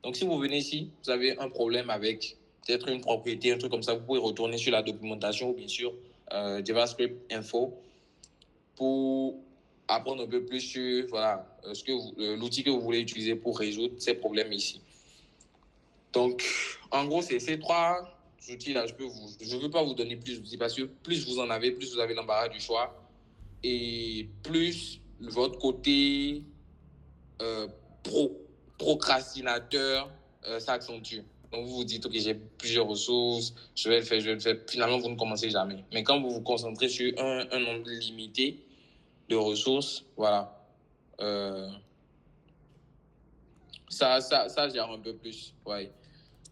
Donc, si vous venez ici, vous avez un problème avec peut-être une propriété, un truc comme ça, vous pouvez retourner sur la documentation ou bien sûr JavaScript Info pour apprendre un peu plus sur l'outil que vous voulez utiliser pour résoudre ces problèmes ici. Donc, en gros, c'est ces 3 outils-là. Je ne veux pas vous donner plus d'outils parce que plus vous en avez, plus vous avez l'embarras du choix et plus votre côté procrastinateur s'accentue. Donc, vous vous dites, OK, j'ai plusieurs ressources, je vais le faire. Finalement, vous ne commencez jamais. Mais quand vous vous concentrez sur un nombre limité de ressources, voilà, ça gère un peu plus. Ouais.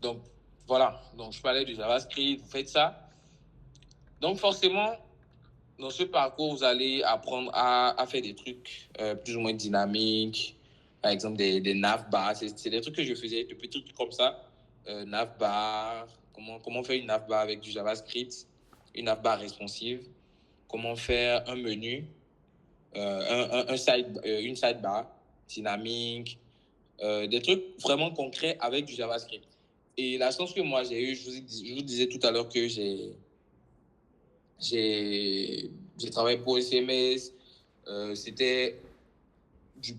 Donc, voilà. Donc, je parlais du JavaScript, vous faites ça. Donc, forcément, dans ce parcours, vous allez apprendre à faire des trucs plus ou moins dynamiques. Par exemple, des navbars. C'est des trucs que je faisais, des petits trucs comme ça. Navbar, comment faire une navbar avec du JavaScript, une navbar responsive. Comment faire un menu, une sidebar dynamique. Des trucs vraiment concrets avec du JavaScript. Et la chance que moi j'ai eue, je vous disais tout à l'heure que j'ai travaillé pour SMS, c'était du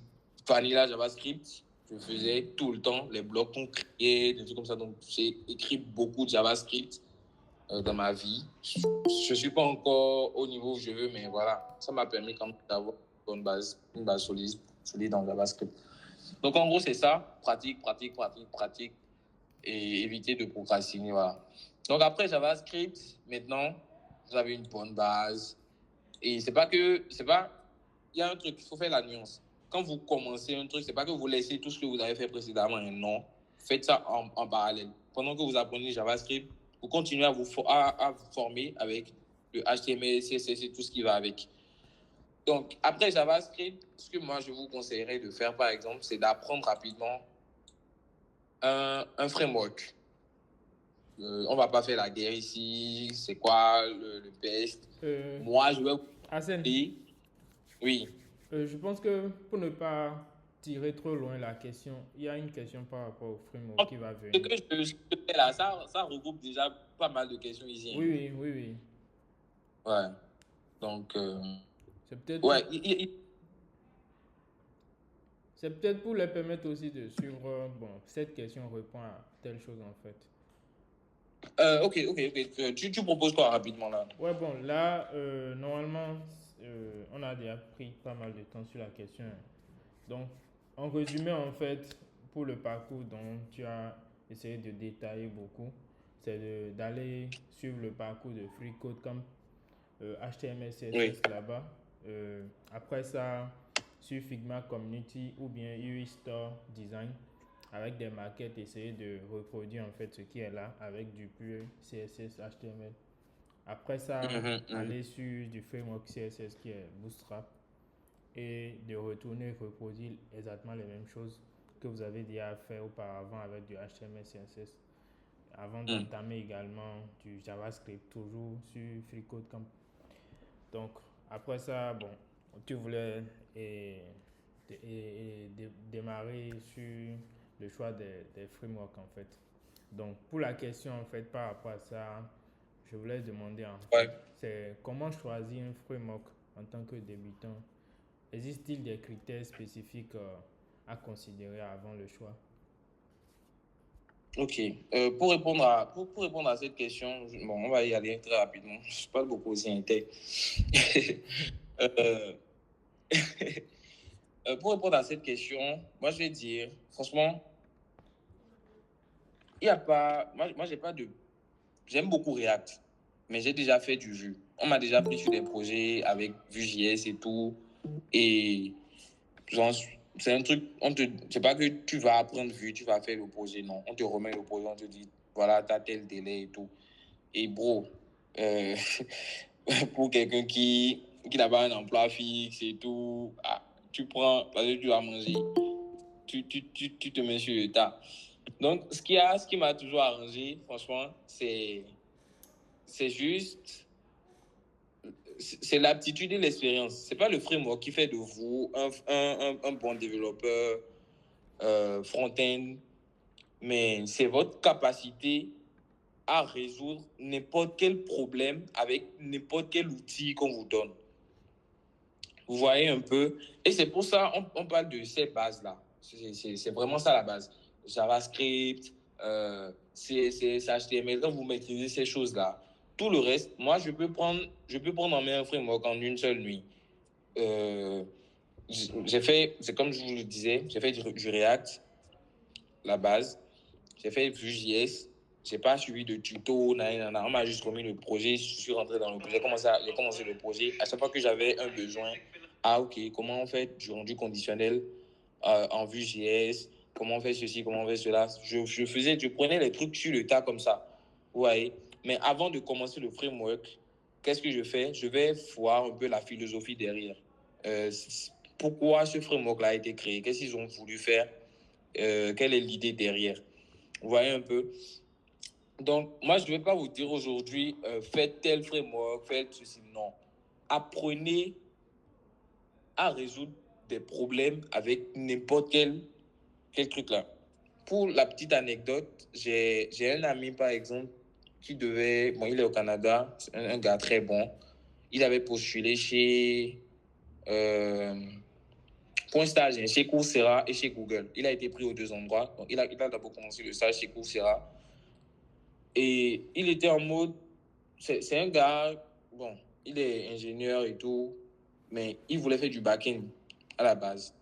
vanilla JavaScript. Je faisais tout le temps les blocs qu'on créait, des trucs comme ça. Donc, j'ai écrit beaucoup de JavaScript dans ma vie. Je ne suis pas encore au niveau où je veux, mais voilà, ça m'a permis quand même d'avoir une base solide en JavaScript. Donc, en gros, c'est ça. Pratique, pratique, pratique, pratique. Et éviter de procrastiner, voilà. Donc, après JavaScript, maintenant, vous avez une bonne base. Et il y a un truc, il faut faire la nuance. Quand vous commencez un truc, c'est pas que vous laissez tout ce que vous avez fait précédemment, non. Faites ça en parallèle. Pendant que vous apprenez JavaScript, vous continuez à vous former avec le HTML, CSS et tout ce qui va avec. Donc, après JavaScript, ce que moi, je vous conseillerais de faire, par exemple, c'est d'apprendre rapidement un framework. On va pas faire la guerre ici. C'est quoi le best? Moi, je vais vous Hassan, dire... Oui. Je pense que pour ne pas tirer trop loin la question, il y a une question par rapport au framework qui va venir. Ce que je fais là, ça regroupe déjà pas mal de questions ici. Oui, oui, oui, oui. Ouais. Donc, c'est peut-être ouais, c'est peut-être pour les permettre aussi de suivre. Bon, cette question répond à telle chose en fait. ok. Tu proposes quoi rapidement là? Ouais, bon, là, normalement, on a déjà pris pas mal de temps sur la question. Donc, en résumé, en fait, pour le parcours dont tu as essayé de détailler beaucoup, c'est d'aller suivre le parcours de FreeCodeCamp, HTML, CSS Oui. là-bas. Après ça, sur Figma Community ou bien UI Store Design, avec des maquettes, essayer de reproduire en fait ce qui est là avec du pur CSS, HTML. Après ça, aller sur du framework CSS qui est Bootstrap et de retourner reproduire exactement les mêmes choses que vous avez déjà fait auparavant avec du HTML, CSS, avant d'entamer également du JavaScript, toujours sur FreeCodeCamp. Donc, après ça, bon, tu voulais démarrer sur le choix des frameworks en fait. Donc, pour la question en fait par rapport à ça, je voulais demander en fait, c'est comment choisir un framework en tant que débutant? Existe-t-il des critères spécifiques à considérer avant le choix? Ok. Pour répondre à cette question, bon, on va y aller très rapidement. Je parle beaucoup aussi interne. Pour répondre à cette question, moi je vais dire, franchement, il n'y a pas. Moi j'ai pas de. J'aime beaucoup React, mais j'ai déjà fait du Vue. On m'a déjà pris sur des projets avec Vue.js et tout. Et genre, c'est un truc, c'est pas que tu vas apprendre Vue, tu vas faire le projet, non. On te remet le projet, on te dit, voilà, t'as tel délai et tout. Et bro, pour quelqu'un qui n'a pas un emploi fixe et tout, tu prends, parce que tu vas manger, tu te mets sur le tas. Donc, ce qui m'a toujours arrangé, franchement, c'est juste, c'est l'aptitude et l'expérience. C'est pas le framework qui fait de vous un bon développeur front-end, mais c'est votre capacité à résoudre n'importe quel problème avec n'importe quel outil qu'on vous donne. Vous voyez un peu? Et c'est pour ça on parle de ces bases-là. C'est vraiment ça la base. JavaScript, CSS, HTML, quand vous maîtrisez ces choses-là, tout le reste, moi, je peux prendre en main un framework en une seule nuit. J'ai fait, c'est comme je vous le disais, j'ai fait du React, la base. J'ai fait Vue.js. J'ai pas suivi de tuto, on m'a juste remis le projet, je suis rentré dans le projet, j'ai commencé le projet. À chaque fois que j'avais un besoin, ok, comment on fait du rendu conditionnel en Vue.js, comment on fait ceci, comment on fait cela. Je prenais les trucs sur le tas comme ça. Vous voyez. Mais avant de commencer le framework, qu'est-ce que je fais? Je vais voir un peu la philosophie derrière. Pourquoi ce framework-là a été créé? Qu'est-ce qu'ils ont voulu faire? Quelle est l'idée derrière? Vous voyez un peu? Donc, moi, je ne vais pas vous dire aujourd'hui, faites tel framework, faites ceci. Non. Apprenez à résoudre des problèmes avec n'importe quel truc là. Pour la petite anecdote, j'ai un ami, par exemple, il est au Canada, c'est un gars très bon. Il avait postulé chez pour un stage chez Coursera et chez Google. Il a été pris aux deux endroits. Donc, il a d'abord commencé le stage chez Coursera. Et il était en mode... C'est un gars, bon, il est ingénieur et tout, mais il voulait faire du back-end à la base.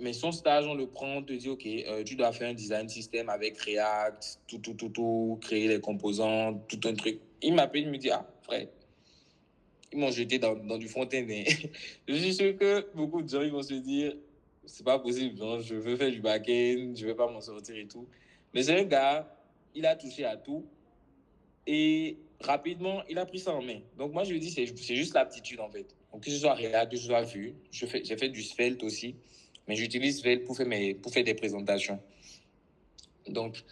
Mais son stage, on le prend, on te dit, OK, tu dois faire un design système avec React, tout, créer les composants, tout un truc. Il m'appelle, il me dit, ah, frère, ils m'ont jeté dans du front-end. Je suis sûr que beaucoup de gens ils vont se dire, c'est pas possible, non, je veux faire du back-end, je veux pas m'en sortir et tout. Mais c'est un gars, il a touché à tout et rapidement, il a pris ça en main. Donc moi, je lui dis, c'est juste l'aptitude en fait. Donc que ce soit React, que ce soit Vue, j'ai fait du Svelte aussi, mais j'utilise Svelte pour faire des présentations. Donc,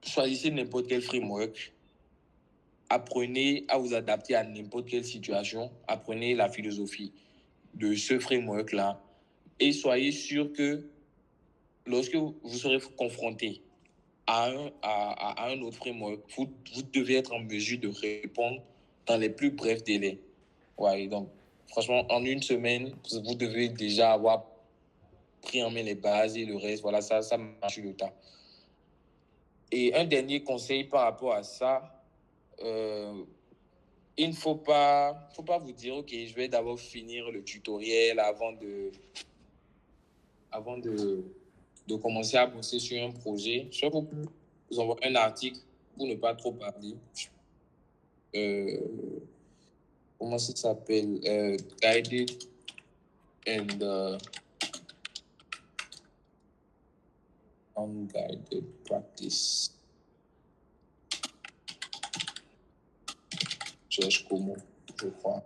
choisissez n'importe quel framework. Apprenez à vous adapter à n'importe quelle situation. Apprenez la philosophie de ce framework-là. Et soyez sûr que lorsque vous serez confronté à un autre framework, vous devez être en mesure de répondre dans les plus brefs délais. Ouais, donc, franchement, en une semaine, vous devez déjà avoir pris en main les bases et le reste. Voilà, ça marche le temps. Et un dernier conseil par rapport à ça, il ne faut pas vous dire, OK, je vais d'abord finir le tutoriel avant de commencer à bosser sur un projet. Je vais vous envoyer un article pour ne pas trop parler. Comment ça s'appelle? Guided and unguided practice. Cherche comment, je crois.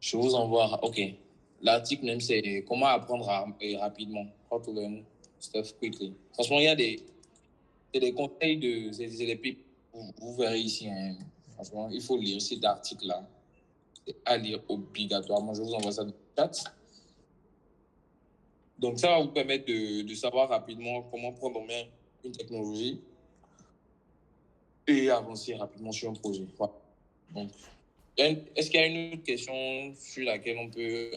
Je vous envoie. OK. L'article même, c'est comment apprendre rapidement. How to learn stuff quickly. Franchement, il y a des conseils c'est des pipes. Vous verrez ici. Hein. Franchement, il faut lire cet article-là. C'est à lire obligatoirement. Je vous envoie ça dans le chat. Donc, ça va vous permettre de savoir rapidement comment prendre en main une technologie et avancer rapidement sur un projet. Voilà. Donc, est-ce qu'il y a une autre question sur laquelle on peut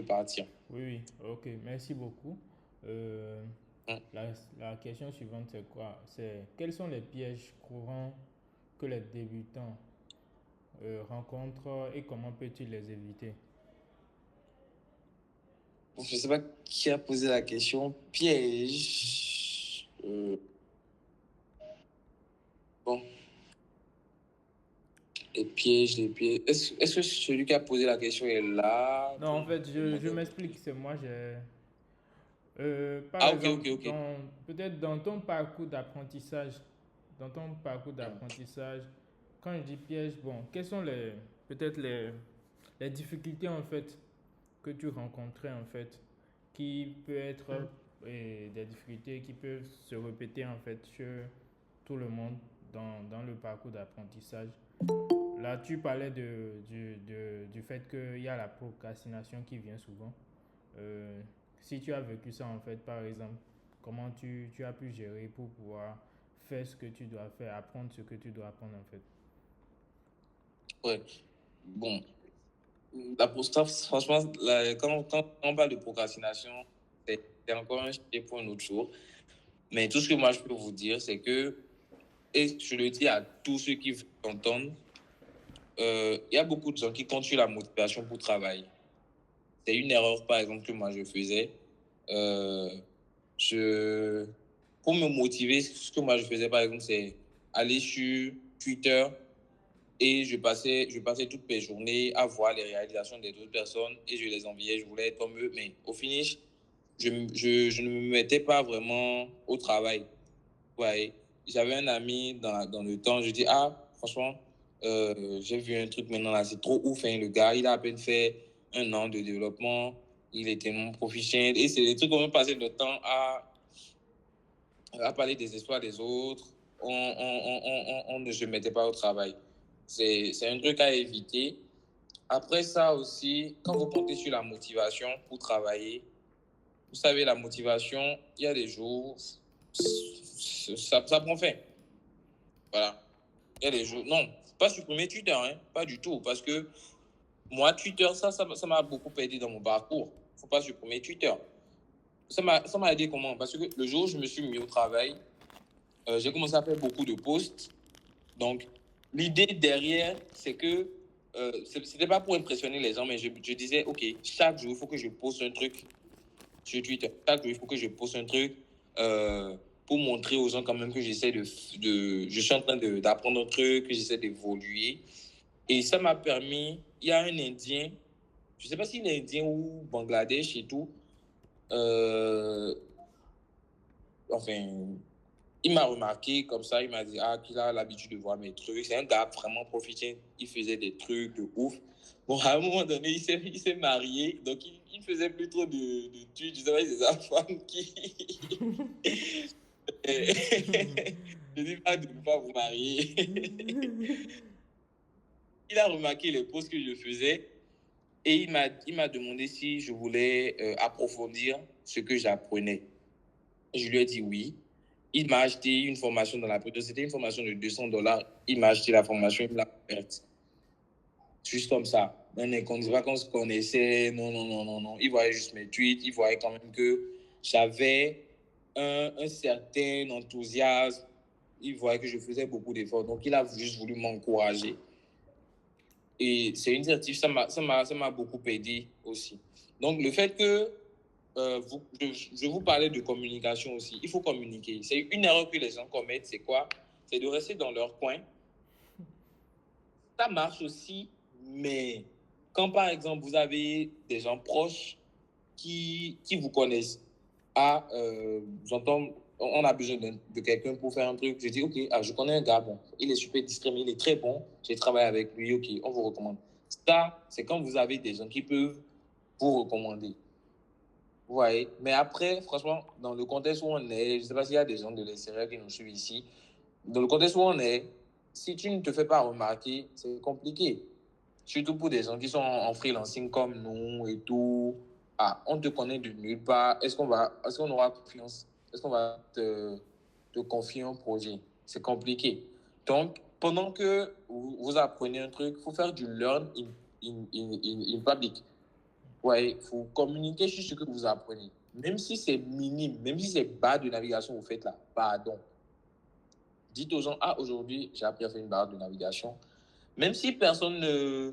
partir? Oui, ok, merci beaucoup. La question suivante, c'est quoi? C'est quels sont les pièges courants que les débutants rencontrent et comment peux-tu les éviter? Je ne sais pas qui a posé la question. Piège. Bon. Les pièges. Est-ce que celui qui a posé la question est là? Non, en fait, je m'explique. C'est moi, j'ai... par exemple, ok. Peut-être dans ton parcours d'apprentissage, quand je dis piège, bon, quelles sont peut-être les difficultés en fait que tu rencontrais en fait, qui peut être des difficultés qui peuvent se répéter en fait sur tout le monde dans le parcours d'apprentissage. Là, tu parlais du fait qu'il y a la procrastination qui vient souvent. Si tu as vécu ça en fait, par exemple, comment tu as pu gérer pour pouvoir faire ce que tu dois faire, apprendre ce que tu dois apprendre en fait? Ouais, bon, franchement, quand on parle de procrastination, c'est encore un sujet pour un autre jour. Mais tout ce que moi je peux vous dire, c'est que, et je le dis à tous ceux qui veulent entendre, il y a beaucoup de gens qui comptent sur la motivation pour travailler. C'est une erreur, par exemple, que moi je faisais. Pour me motiver, ce que moi je faisais, par exemple, c'est aller sur Twitter et je passais toutes mes journées à voir les réalisations des autres personnes et je les enviais, je voulais être comme eux. Mais au finish, je ne me mettais pas vraiment au travail. Ouais. J'avais un ami dans le temps, je dis, ah, franchement, j'ai vu un truc maintenant là, c'est trop ouf, hein, le gars, il a à peine fait 1 an de développement, il était non proficient, et c'est des trucs qu'on peut passer notre temps à parler des espoirs des autres, on ne se mettait pas au travail. C'est un truc à éviter. Après ça aussi, quand vous comptez sur la motivation pour travailler, vous savez, la motivation, il y a des jours, ça prend fin. Voilà. Il y a des jours. Non, pas supprimer Twitter, hein, pas du tout. Parce que moi, Twitter, ça m'a beaucoup aidé dans mon parcours. Il ne faut pas supprimer Twitter. Ça m'a aidé comment? Parce que le jour où je me suis mis au travail, j'ai commencé à faire beaucoup de posts. Donc, l'idée derrière, c'est que ce n'était pas pour impressionner les gens, mais je disais, OK, chaque jour, il faut que je poste un truc sur Twitter. Chaque jour, il faut que je poste un truc pour montrer aux gens quand même que j'essaie je suis en train d'apprendre un truc, que j'essaie d'évoluer. Et ça m'a permis, il y a un Indien, je ne sais pas s'il est Indien ou Bangladesh et tout, enfin, il m'a remarqué comme ça, il m'a dit qu'il a l'habitude de voir mes trucs. C'est un gars vraiment profitant, il faisait des trucs de ouf. Bon, à un moment donné, il s'est marié, donc il faisait plus trop de trucs. Je sais pas si c'est sa femme qui. Je dis pas de ne pas vous marier. Il a remarqué les posts que je faisais et il m'a demandé si je voulais approfondir ce que j'apprenais. Je lui ai dit oui. Il m'a acheté une formation dans la période. C'était une formation de $200. Il m'a acheté la formation, il me l'a offerte. Juste comme ça. On ne connaissait pas qu'on se connaissait. Non. Il voyait juste mes tweets. Il voyait quand même que j'avais un certain enthousiasme. Il voyait que je faisais beaucoup d'efforts. Donc, il a juste voulu m'encourager. Et c'est une certif, ça m'a beaucoup aidé aussi. Donc, le fait que je vous parlais de communication aussi. Il faut communiquer. C'est une erreur que les gens commettent. C'est quoi? C'est de rester dans leur coin. Ça marche aussi, mais quand par exemple vous avez des gens proches qui vous connaissent, j'entends, on a besoin de quelqu'un pour faire un truc. Je dis, OK, je connais un gars, bon, il est super discret, mais il est très bon. J'ai travaillé avec lui, OK, on vous recommande. Ça, c'est quand vous avez des gens qui peuvent vous recommander. Vous voyez? Mais après, franchement, dans le contexte où on est, je ne sais pas s'il y a des gens de l'extérieur qui nous suivent ici, dans le contexte où on est, si tu ne te fais pas remarquer, c'est compliqué. Surtout pour des gens qui sont en freelancing comme nous et tout. On te connaît de nulle part. Est-ce qu'on aura confiance? Est-ce qu'on va te confier un projet? C'est compliqué. Donc, pendant que vous apprenez un truc, il faut faire du learn in public. Ouais, il faut communiquer sur ce que vous apprenez. Même si c'est minime, même si c'est barre de navigation que vous faites là, pardon. Dites aux gens, aujourd'hui, j'ai appris à faire une barre de navigation. Même si personne ne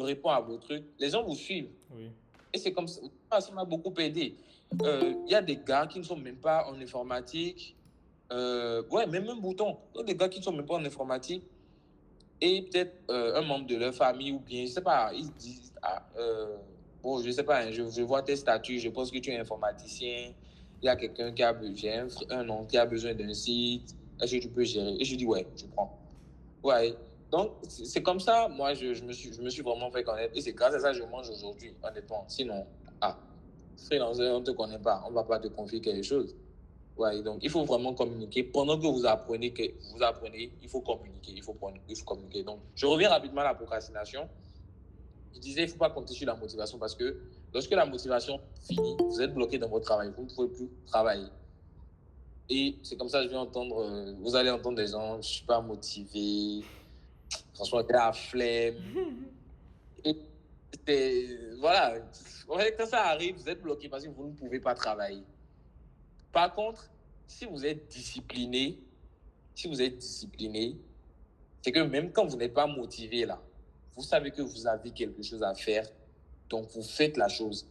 répond à vos trucs, les gens vous suivent. Oui. Et c'est comme ça, ça m'a beaucoup aidé. Il y a des gars qui ne sont même pas en informatique. Même un bouton. Il y a des gars qui ne sont même pas en informatique. Et peut-être un membre de leur famille ou bien, je ne sais pas, ils se disent, je ne sais pas, je vois tes statuts, je pense que tu es informaticien. Il y a quelqu'un qui a un oncle qui a besoin d'un site. Est-ce que tu peux gérer? Et je dis, ouais, je prends. Ouais. Donc, c'est comme ça, moi, je me suis vraiment fait connaître. Et c'est grâce à ça que je mange aujourd'hui, honnêtement. Sinon, freelancer, on ne te connaît pas. On ne va pas te confier quelque chose. Ouais, donc, il faut vraiment communiquer. Pendant que vous apprenez, il faut communiquer. Il faut communiquer. Donc, je reviens rapidement à la procrastination. Je disais, il ne faut pas compter sur la motivation parce que lorsque la motivation finit, vous êtes bloqué dans votre travail. Vous ne pouvez plus travailler. Et c'est comme ça que vous allez entendre des gens, je ne suis pas motivé. Franchement, j'ai la flemme. Voilà. Quand ça arrive, vous êtes bloqué parce que vous ne pouvez pas travailler. Par contre, si vous êtes discipliné, c'est que même quand vous n'êtes pas motivé là, vous savez que vous avez quelque chose à faire, donc vous faites la chose.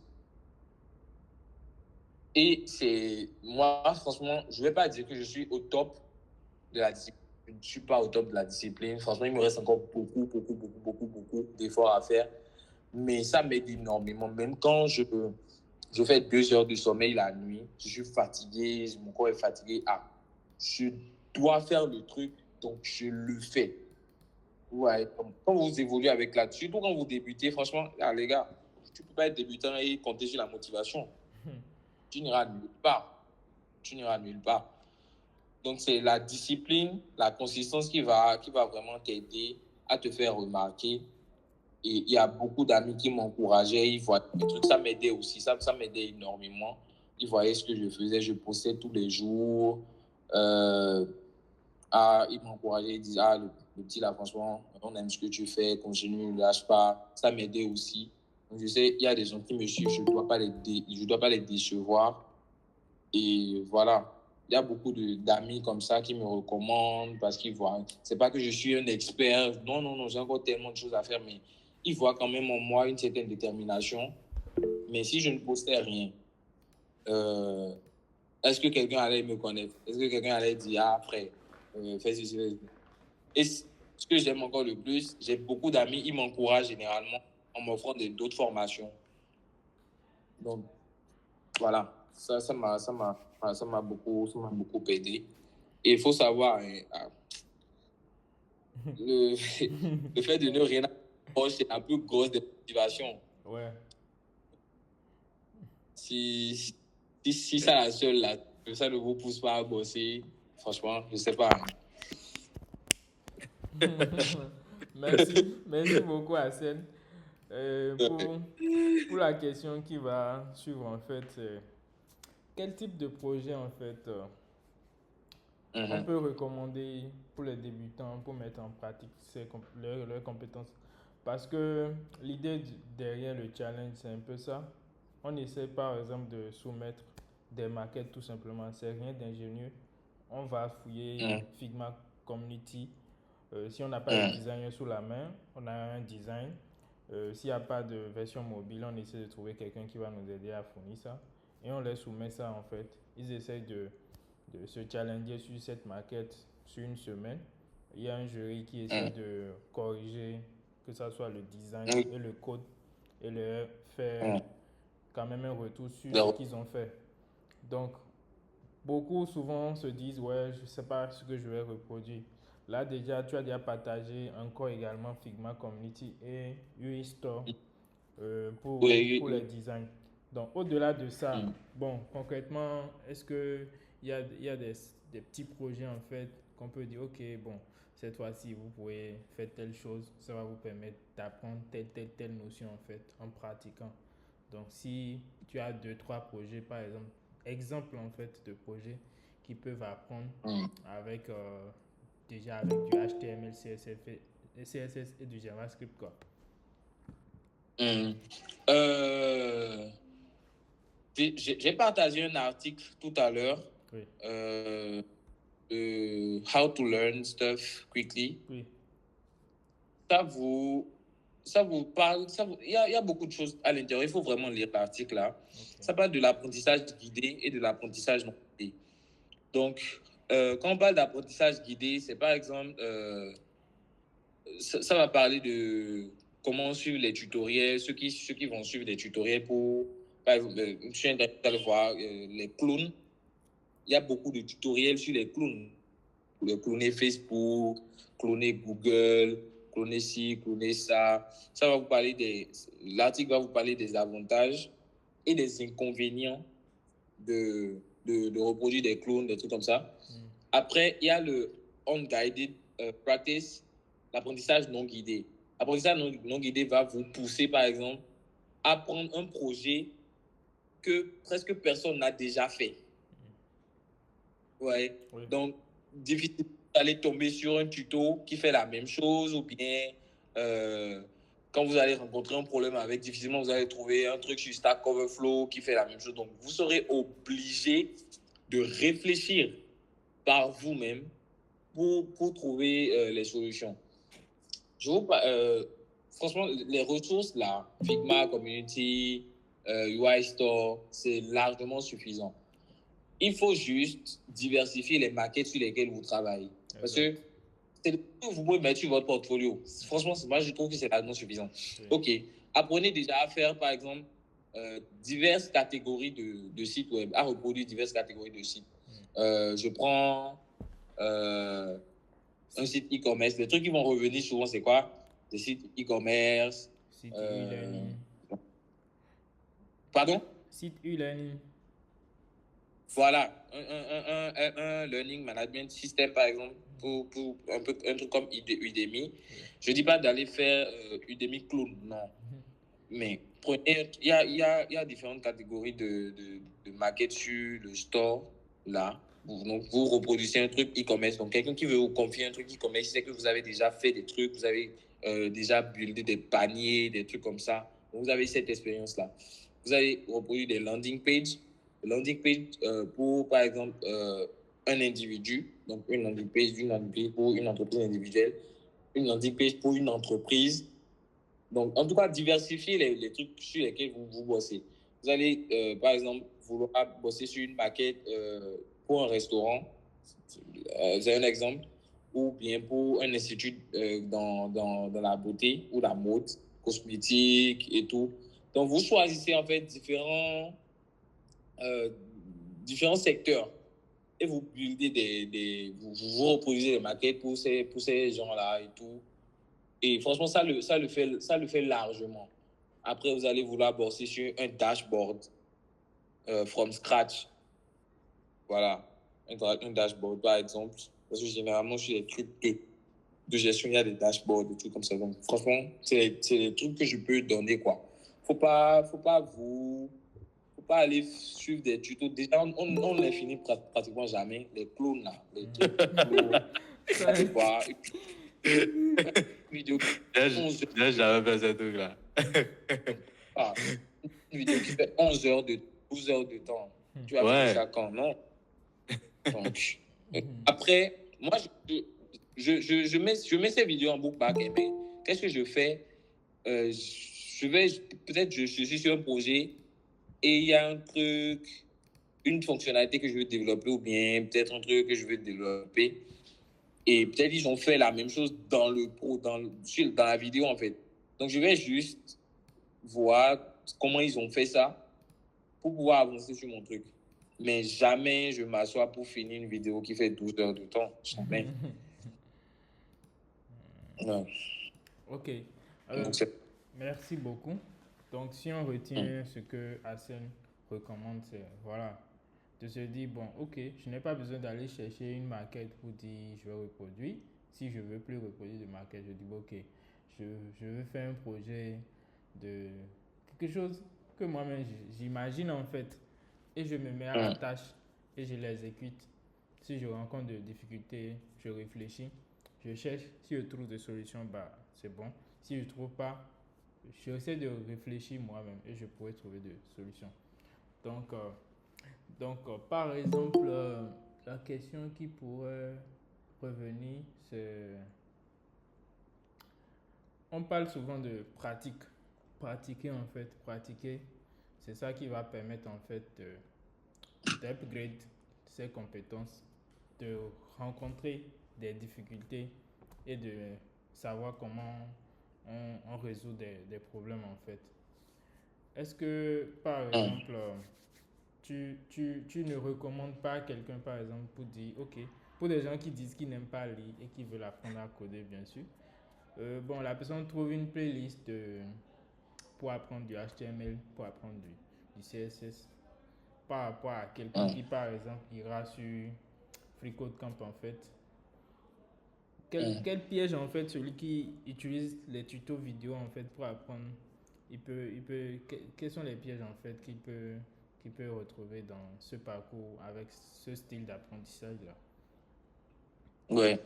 Et moi, franchement, je ne vais pas dire que je suis au top de la discipline. Je ne suis pas au top de la discipline. Franchement, il me reste encore beaucoup d'efforts à faire. Mais ça m'aide énormément. Même quand je fais 2 heures de sommeil la nuit, je suis fatigué, mon corps est fatigué. Je dois faire le truc, donc je le fais. Ouais, quand vous évoluez avec là, surtout quand vous débutez, franchement, les gars, tu ne peux pas être débutant et compter sur la motivation. Tu n'iras nulle part. Donc, c'est la discipline, la consistance qui va vraiment t'aider à te faire remarquer. Et il y a beaucoup d'amis qui m'encourageaient. Ils voyaient des trucs, ça m'aidait aussi. Ça m'aidait énormément. Ils voyaient ce que je faisais. Je postais tous les jours. Ils m'encourageaient. Ils disaient, le petit là, franchement, on aime ce que tu fais, continue, ne lâche pas. Ça m'aidait aussi. Donc, je sais, il y a des gens qui me suivent, je dois pas les décevoir. Et voilà, il y a beaucoup d'amis comme ça qui me recommandent parce qu'ils voient. C'est pas que je suis un expert. Non, non, non, j'ai encore tellement de choses à faire, mais ils voient quand même en moi une certaine détermination. Mais si je ne postais rien, euh, est-ce que quelqu'un allait me connaître? Est-ce que quelqu'un allait dire, ah, frère, fais ceci, fais ceci. Et ce que j'aime encore le plus, j'ai beaucoup d'amis, ils m'encouragent généralement en m'offrant d'autres formations. Donc, voilà, ça m'a beaucoup aidé. Et il faut savoir, hein, le, le fait de ne rien avoir, c'est la plus grosse démotivation. Ouais. Si ça, la seule, là, ça ne vous pousse pas à bosser, franchement, je sais pas. Merci beaucoup, Arsène. Pour la question qui va suivre, en fait, c'est quel type de projet, en fait, on peut recommander pour les débutants pour mettre en pratique leurs compétences? Parce que l'idée derrière le challenge, c'est un peu ça. On essaie par exemple de soumettre des maquettes tout simplement. C'est rien d'ingénieux. On va fouiller Figma Community. Si on n'a pas de designer sous la main, on a un design. S'il n'y a pas de version mobile, on essaie de trouver quelqu'un qui va nous aider à fournir ça. Et on leur soumet ça en fait. Ils essayent de se challenger sur cette maquette sur une semaine. Il y a un jury qui essaie de corriger, que ce soit le design et le code, et leur faire quand même un retour sur ce qu'ils ont fait. Donc, beaucoup souvent se disent, ouais, je ne sais pas ce que je vais reproduire. Là, déjà, tu as déjà partagé encore également Figma Community et UI Store pour les designs. Donc, au-delà de ça, bon, concrètement, est-ce qu'il y a des petits projets en fait qu'on peut dire, ok, bon, cette fois-ci, vous pouvez faire telle chose, ça va vous permettre d'apprendre telle notion en fait en pratiquant. Donc, si tu as 2-3 projets, par exemple en fait de projets qui peuvent apprendre avec déjà avec du HTML, CSS et du JavaScript quoi. J'ai partagé un article tout à l'heure. Oui. How to learn stuff quickly. Oui. Ça vous parle, il y a beaucoup de choses à l'intérieur. Il faut vraiment lire l'article là. Okay. Ça parle de l'apprentissage guidé et de l'apprentissage non guidé. Donc, quand on parle d'apprentissage guidé, c'est par exemple, ça va parler de comment suivre les tutoriels, ceux qui vont suivre des tutoriels pour, par exemple, je suis allé voir les clowns. Il y a beaucoup de tutoriels sur les clowns. Pour les cloner Facebook, cloner Google, cloner ci, cloner ça. Ça va vous parler l'article va vous parler des avantages et des inconvénients de reproduire des clones, des trucs comme ça. Après, il y a le unguided practice, l'apprentissage non guidé. L'apprentissage non guidé va vous pousser, par exemple, à prendre un projet que presque personne n'a déjà fait. Ouais. Oui. Donc, difficile d'aller tomber sur un tuto qui fait la même chose ou bien quand vous allez rencontrer un problème avec, difficilement vous allez trouver un truc sur Stack Overflow qui fait la même chose. Donc, vous serez obligé de réfléchir par vous-même pour trouver les solutions. Franchement, les ressources là, Figma, Community, UI Store, c'est largement suffisant. Il faut juste diversifier les maquettes sur lesquelles vous travaillez. Parce que vous pouvez mettre sur votre portfolio. Franchement, moi, je trouve que c'est largement suffisant. Oui. OK. Apprenez déjà à faire, par exemple, diverses catégories de sites web, à reproduire diverses catégories de sites. Je prends un site e-commerce. Les trucs qui vont revenir souvent, c'est quoi? Des sites e-commerce. Site e-learning. Pardon? Site e-learning. Voilà, un learning management system, par exemple, pour un truc comme Udemy. Je ne dis pas d'aller faire Udemy clone, non. Mais prenez, il y a différentes catégories de maquettes sur le store, là. Donc, vous reproduisez un truc e-commerce. Donc, quelqu'un qui veut vous confier un truc e-commerce, c'est que vous avez déjà fait des trucs, vous avez déjà buildé des paniers, des trucs comme ça. Donc, vous avez cette expérience-là. Vous allez reproduire des landing pages. Landing page pour, par exemple, un individu. Donc, une landing page pour une entreprise individuelle. Une landing page pour une entreprise. Donc, en tout cas, diversifier les trucs sur lesquels vous bossez. Vous allez, par exemple, vouloir bosser sur une maquette pour un restaurant. C'est un exemple. Ou bien pour un institut dans la beauté ou la mode, cosmétique et tout. Donc, vous choisissez en fait différents secteurs et vous buildez vous reproduisez des maquettes pour ces gens-là et tout. Et franchement, ça le fait largement. Après, vous allez vouloir bosser sur un dashboard from scratch. Voilà. Un dashboard, par exemple. Parce que généralement, sur les trucs de gestion, il y a des dashboards, des trucs comme ça. Donc, franchement, c'est les trucs que je peux donner, quoi. Faut pas aller suivre des tutos. Déjà, on les finit pratiquement jamais. Les clones, là. Les trucs clones. Quoi. Une vidéo qui fait 11 heures. Là, j'avais pas ce truc-là. Une vidéo qui fait 11 heures 12 heures de temps. Tu vas faire ça quand? Non. Donc, après, moi, je mets ces vidéos en boucle back, mais qu'est-ce que je fais? Peut-être je suis sur un projet et il y a un truc, une fonctionnalité que je veux développer ou bien peut-être un truc que je veux développer. Et peut-être ils ont fait la même chose dans la vidéo, en fait. Donc, je vais juste voir comment ils ont fait ça pour pouvoir avancer sur mon truc. Mais jamais je m'assois pour finir une vidéo qui fait 12 heures de temps. Jamais. Non. Ok. Merci beaucoup. Donc, si on retient ce que Hassan recommande, c'est voilà, de se dire, bon, ok, je n'ai pas besoin d'aller chercher une maquette pour dire je vais reproduire. Si je ne veux plus reproduire de maquette, je dis, ok, je veux faire un projet de quelque chose que moi-même j'imagine en fait. Et je me mets à la tâche et je l'exécute. Si je rencontre des difficultés, je réfléchis, je cherche. Si je trouve des solutions, bah, c'est bon. Si je ne trouve pas, j'essaie de réfléchir moi-même et je pourrais trouver des solutions. Donc, par exemple, la question qui pourrait revenir, c'est... On parle souvent de pratique. Pratiquer, en fait, pratiquer, c'est ça qui va permettre, en fait, d'upgrade ses compétences, de rencontrer des difficultés et de savoir comment on résout des problèmes, en fait. Est-ce que, par exemple, tu ne recommandes pas quelqu'un, par exemple, pour dire, ok, pour des gens qui disent qu'ils n'aiment pas lire et qui veulent apprendre à coder, bien sûr, bon, la personne trouve une playlist pour apprendre du HTML, pour apprendre du CSS, par rapport à quelqu'un qui, par exemple, ira sur FreeCodeCamp, en fait. Quel piège, en fait, celui qui utilise les tutos vidéo, en fait, pour apprendre, quels sont les pièges, en fait, qu'il peut retrouver dans ce parcours avec ce style d'apprentissage-là? Ouais.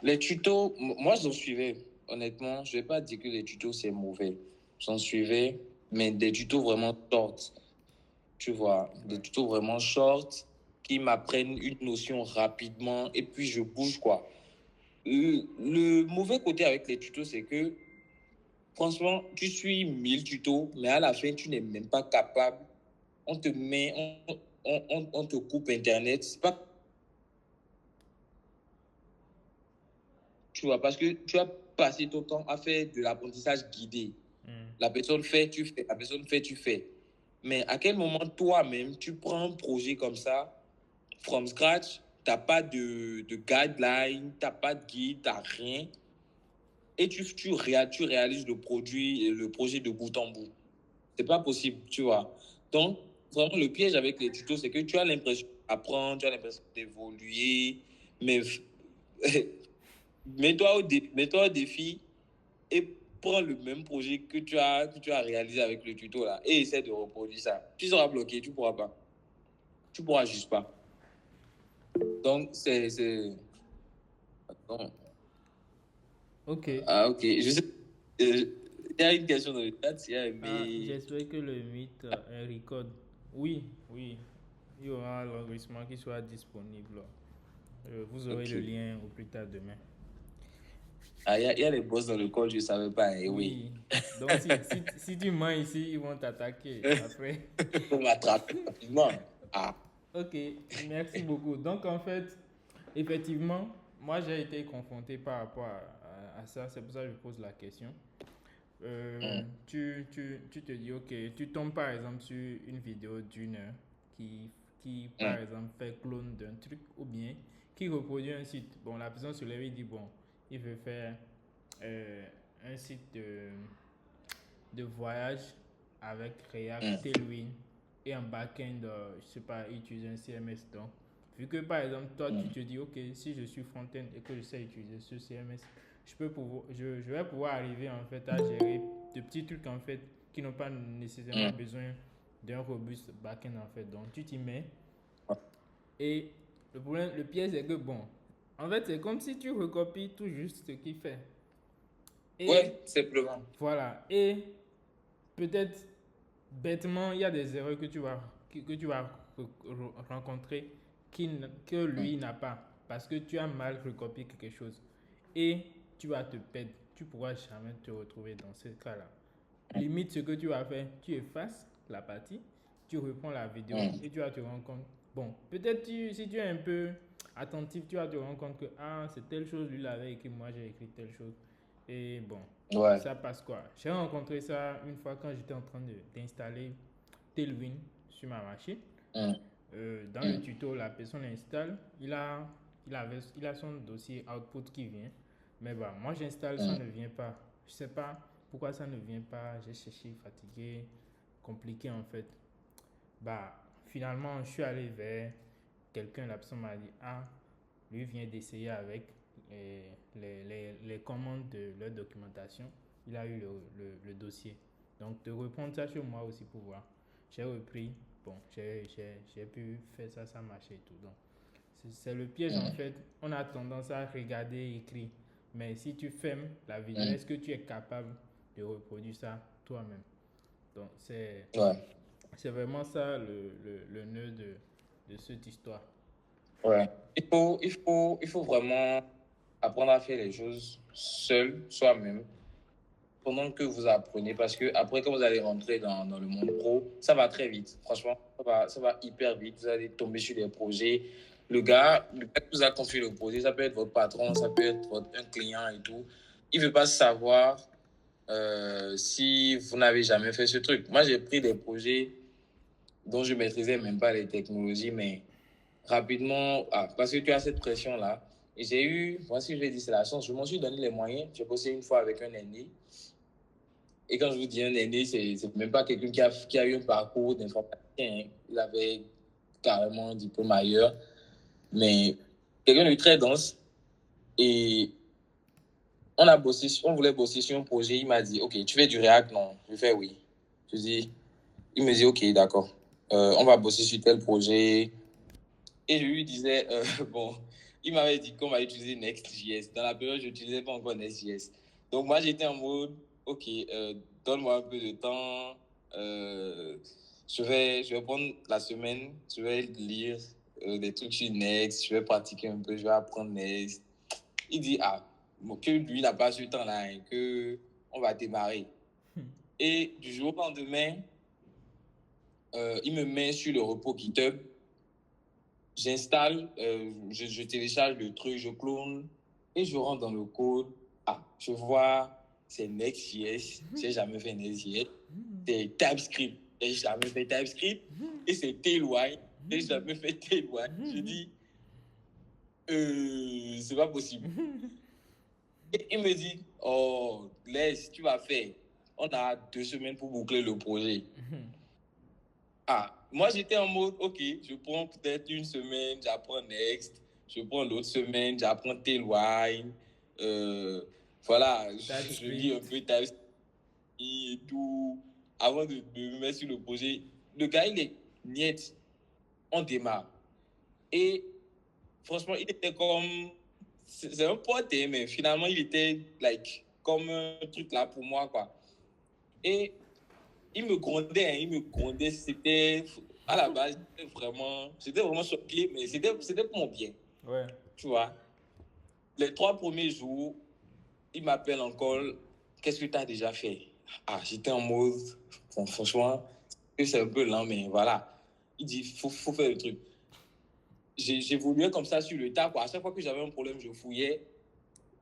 Les tutos, moi, j'en suivais. Honnêtement, je ne vais pas dire que les tutos, c'est mauvais. J'en suivais, mais des tutos vraiment short. Tu vois, des tutos vraiment short qui m'apprennent une notion rapidement et puis je bouge, quoi. Le mauvais côté avec les tutos, c'est que, franchement, tu suis 1000 tutos, mais à la fin, tu n'es même pas capable. On te coupe Internet. C'est pas... Tu vois, parce que tu as passé ton temps à faire de l'apprentissage guidé. La personne fait, tu fais. La personne fait, tu fais. Mais à quel moment, toi-même, tu prends un projet comme ça, from scratch, tu n'as pas de guideline, tu n'as pas de guide, tu n'as rien. Et tu réalises le projet de bout en bout. C'est pas possible, tu vois. Donc, vraiment, le piège avec les tutos, c'est que tu as l'impression d'apprendre, tu as l'impression d'évoluer, mais mets-toi au défi et prends le même projet que tu as réalisé avec le tuto là et essaie de reproduire ça. Tu seras bloqué, tu pourras pas. Tu pourras juste pas. Donc, c'est... Attends. Ok. Ah, ok. Je sais... Il y a une question dans le chat, J'espère que le mythe est record. Oui, oui. Il y aura l'enregistrement qui sera disponible. Vous aurez le Ok. lien au plus tard demain. Ah, il y a les boss dans le code, je ne savais pas. Oui. Oui. Donc, si tu mens ici, ils vont t'attaquer après. Pour m'attraper rapidement. Ah. Ok, merci beaucoup. Donc, en fait, effectivement, moi, j'ai été confronté par rapport à ça. C'est pour ça que je pose la question. Tu te dis, ok, tu tombes par exemple sur une vidéo d'une heure qui par exemple, fait clone d'un truc ou bien qui reproduit un site. Bon, la personne se lève et dit, bon, il veut faire un site de voyage avec React, Tailwind et un backend, je sais pas, utiliser un CMS. Donc, vu que par exemple, toi, tu te dis, ok, si je suis front-end et que je sais utiliser ce CMS, je vais pouvoir arriver en fait à gérer de petits trucs en fait qui n'ont pas nécessairement besoin d'un robuste backend en fait. Donc, tu t'y mets. Et le problème, le piège, c'est que bon, en fait, c'est comme si tu recopies tout juste ce qu'il fait. Et Ouais, simplement. voilà. Et peut-être bêtement, il y a des erreurs que tu vas rencontrer que lui n'a pas parce que tu as mal recopié quelque chose et tu vas te perdre. Tu pourras jamais te retrouver dans ce cas-là. Limite, ce que tu vas faire, tu effaces la partie, tu reprends la vidéo et tu vas te rendre compte. Bon, peut-être si tu es un peu attentif, tu vas te rendre compte que c'est telle chose, lui l'avait écrit, moi j'ai écrit telle chose. Et bon, ça passe quoi. J'ai rencontré ça une fois quand j'étais en train d'installer Tailwind sur ma machine. Dans le tuto, la personne installe, il a son dossier output qui vient. Mais bah, moi j'installe, ça ne vient pas. Je sais pas pourquoi ça ne vient pas. J'ai cherché, fatigué, compliqué en fait. Bah, finalement, je suis allé vers quelqu'un, la personne m'a dit, lui vient d'essayer avec les commandes de leur documentation. Il a eu le dossier. Donc, de reprendre ça sur moi aussi pour voir. J'ai repris. Bon, j'ai pu faire ça, ça marchait et tout. Donc, c'est le piège en fait. On a tendance à regarder et écrire. Mais si tu fermes la vidéo, est-ce que tu es capable de reproduire ça toi-même? Donc, c'est vraiment ça le nœud de cette histoire. Ouais. Il faut vraiment apprendre à faire les choses seul, soi-même, pendant que vous apprenez. Parce que après, quand vous allez rentrer dans le monde pro, ça va très vite. Franchement, ça va hyper vite. Vous allez tomber sur des projets. Le gars qui vous a confié le projet, ça peut être votre patron, ça peut être un client et tout. Il ne veut pas savoir si vous n'avez jamais fait ce truc. Moi, j'ai pris des projets dont je ne maîtrisais même pas les technologies, mais rapidement, parce que tu as cette pression-là. Et j'ai eu, voici, je vais dire, c'est la chance. Je m'en suis donné les moyens. J'ai bossé une fois avec un aîné. Et quand je vous dis un aîné, c'est même pas quelqu'un qui a eu un parcours d'informaticien. Il avait carrément un diplôme ailleurs. Mais quelqu'un de très dense. Et on voulait bosser sur un projet. Il m'a dit, OK, tu fais du React? Non. Je fais oui. Il me dit, OK, d'accord. On va bosser sur tel projet. Et je lui disais, bon, il m'avait dit qu'on va utiliser Next.js. Dans la période, je n'utilisais pas encore Next.js. Donc, moi, j'étais en mode, OK, donne-moi un peu de temps. Je vais prendre la semaine, je vais lire des trucs sur Next, je vais pratiquer un peu, je vais apprendre Next. Il dit, que lui n'a pas ce temps-là, hein, qu'on va démarrer. Et du jour au lendemain, il me met sur le repo GitHub. J'installe, je télécharge le truc, je clone et je rentre dans le code. Je vois, c'est Next.js. J'ai jamais fait Next.js. C'est TypeScript. J'ai jamais fait TypeScript. Et c'est Tailwind. J'ai jamais fait Tailwind. Je dis, c'est pas possible. Et il me dit, laisse, tu vas faire. On a 2 semaines pour boucler le projet. Moi, j'étais en mode, OK, je prends peut-être une semaine, j'apprends Next. Je prends l'autre semaine, j'apprends Tailwind. Voilà, je lis un peu TypeScript et tout. Avant de me mettre sur le projet, le gars, il est net. On démarre. Et franchement, il était comme, c'est un pote, hein, mais finalement, il était like, comme un truc là pour moi, quoi. Et il me grondait, hein, il me grondait. C'était, à la base, j'étais vraiment choqué, mais c'était pour mon bien, Ouais. tu vois. Les 3 premiers jours, il m'appelle encore. Qu'est-ce que tu as déjà fait? Ah, j'étais en mode, bon, franchement, c'est un peu lent, mais voilà. Il dit, faut faire le truc. J'évoluais comme ça sur le tas, quoi. À chaque fois que j'avais un problème, je fouillais.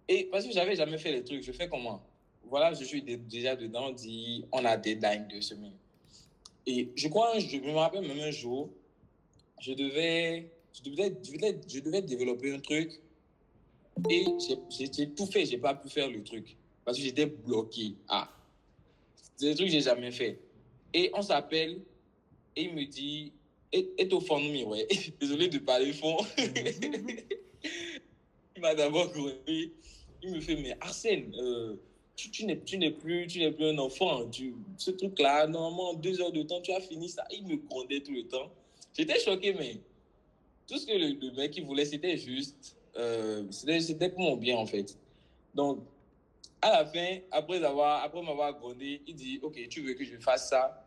Et parce que j'avais jamais fait les trucs, je fais comment? Voilà, je suis déjà dedans, on dit, on a deadline 2 semaines. Et je crois, je me rappelle même un jour, je devais développer un truc et j'ai tout fait, j'ai pas pu faire le truc parce que j'étais bloqué. Ah, c'est des trucs que j'ai jamais fait. Et on s'appelle et il me dit, et au fond de moi, ouais, désolé de parler fond. Il m'a d'abord grondé. Il me fait, mais Arsène, tu n'es plus un enfant. Ce truc-là, normalement, en 2 heures de temps, tu as fini ça. Il me grondait tout le temps. J'étais choqué, mais tout ce que le mec il voulait, c'était juste, c'était pour mon bien, en fait. Donc, à la fin, après m'avoir grondé, il dit, OK, tu veux que je fasse ça?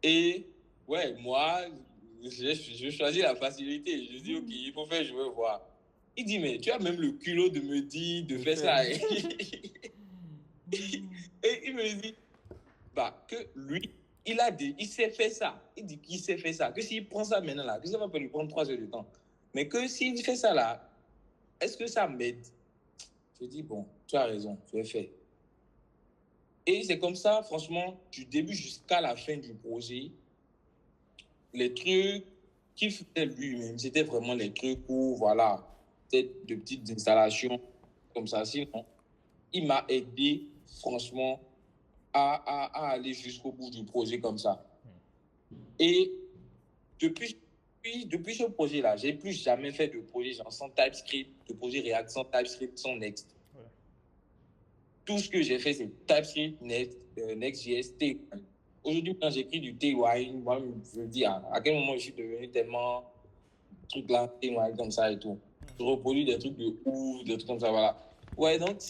Et, ouais, moi, je choisis la facilité. Je dis, OK, il faut faire, je veux voir. Il dit, mais tu as même le culot de me dire de faire ça. Et il me dit, bah, que lui, il sait faire ça. Il dit qu'il sait faire ça. Que s'il prend ça maintenant là, que ça va pas lui prendre 3 heures de temps. Mais que s'il fait ça là, est-ce que ça m'aide? Je dis, bon, tu as raison, je vais faire. Et c'est comme ça, franchement, du début jusqu'à la fin du projet, les trucs qu'il faisait lui-même, c'était vraiment les trucs où, voilà, peut-être de petites installations comme ça. Sinon, il m'a aidé, franchement, à aller jusqu'au bout du projet comme ça. Et depuis ce projet-là, j'ai plus jamais fait de projet genre sans TypeScript, de projet React sans TypeScript, sans Next. Ouais. Tout ce que j'ai fait, c'est TypeScript, Next.js, Tailwind. Aujourd'hui, quand j'écris du Tailwind, moi, je me dis à quel moment je suis devenu tellement truc là, Tailwind comme ça et tout. Je reproduis des trucs de ouf, des trucs comme ça, voilà. Ouais, donc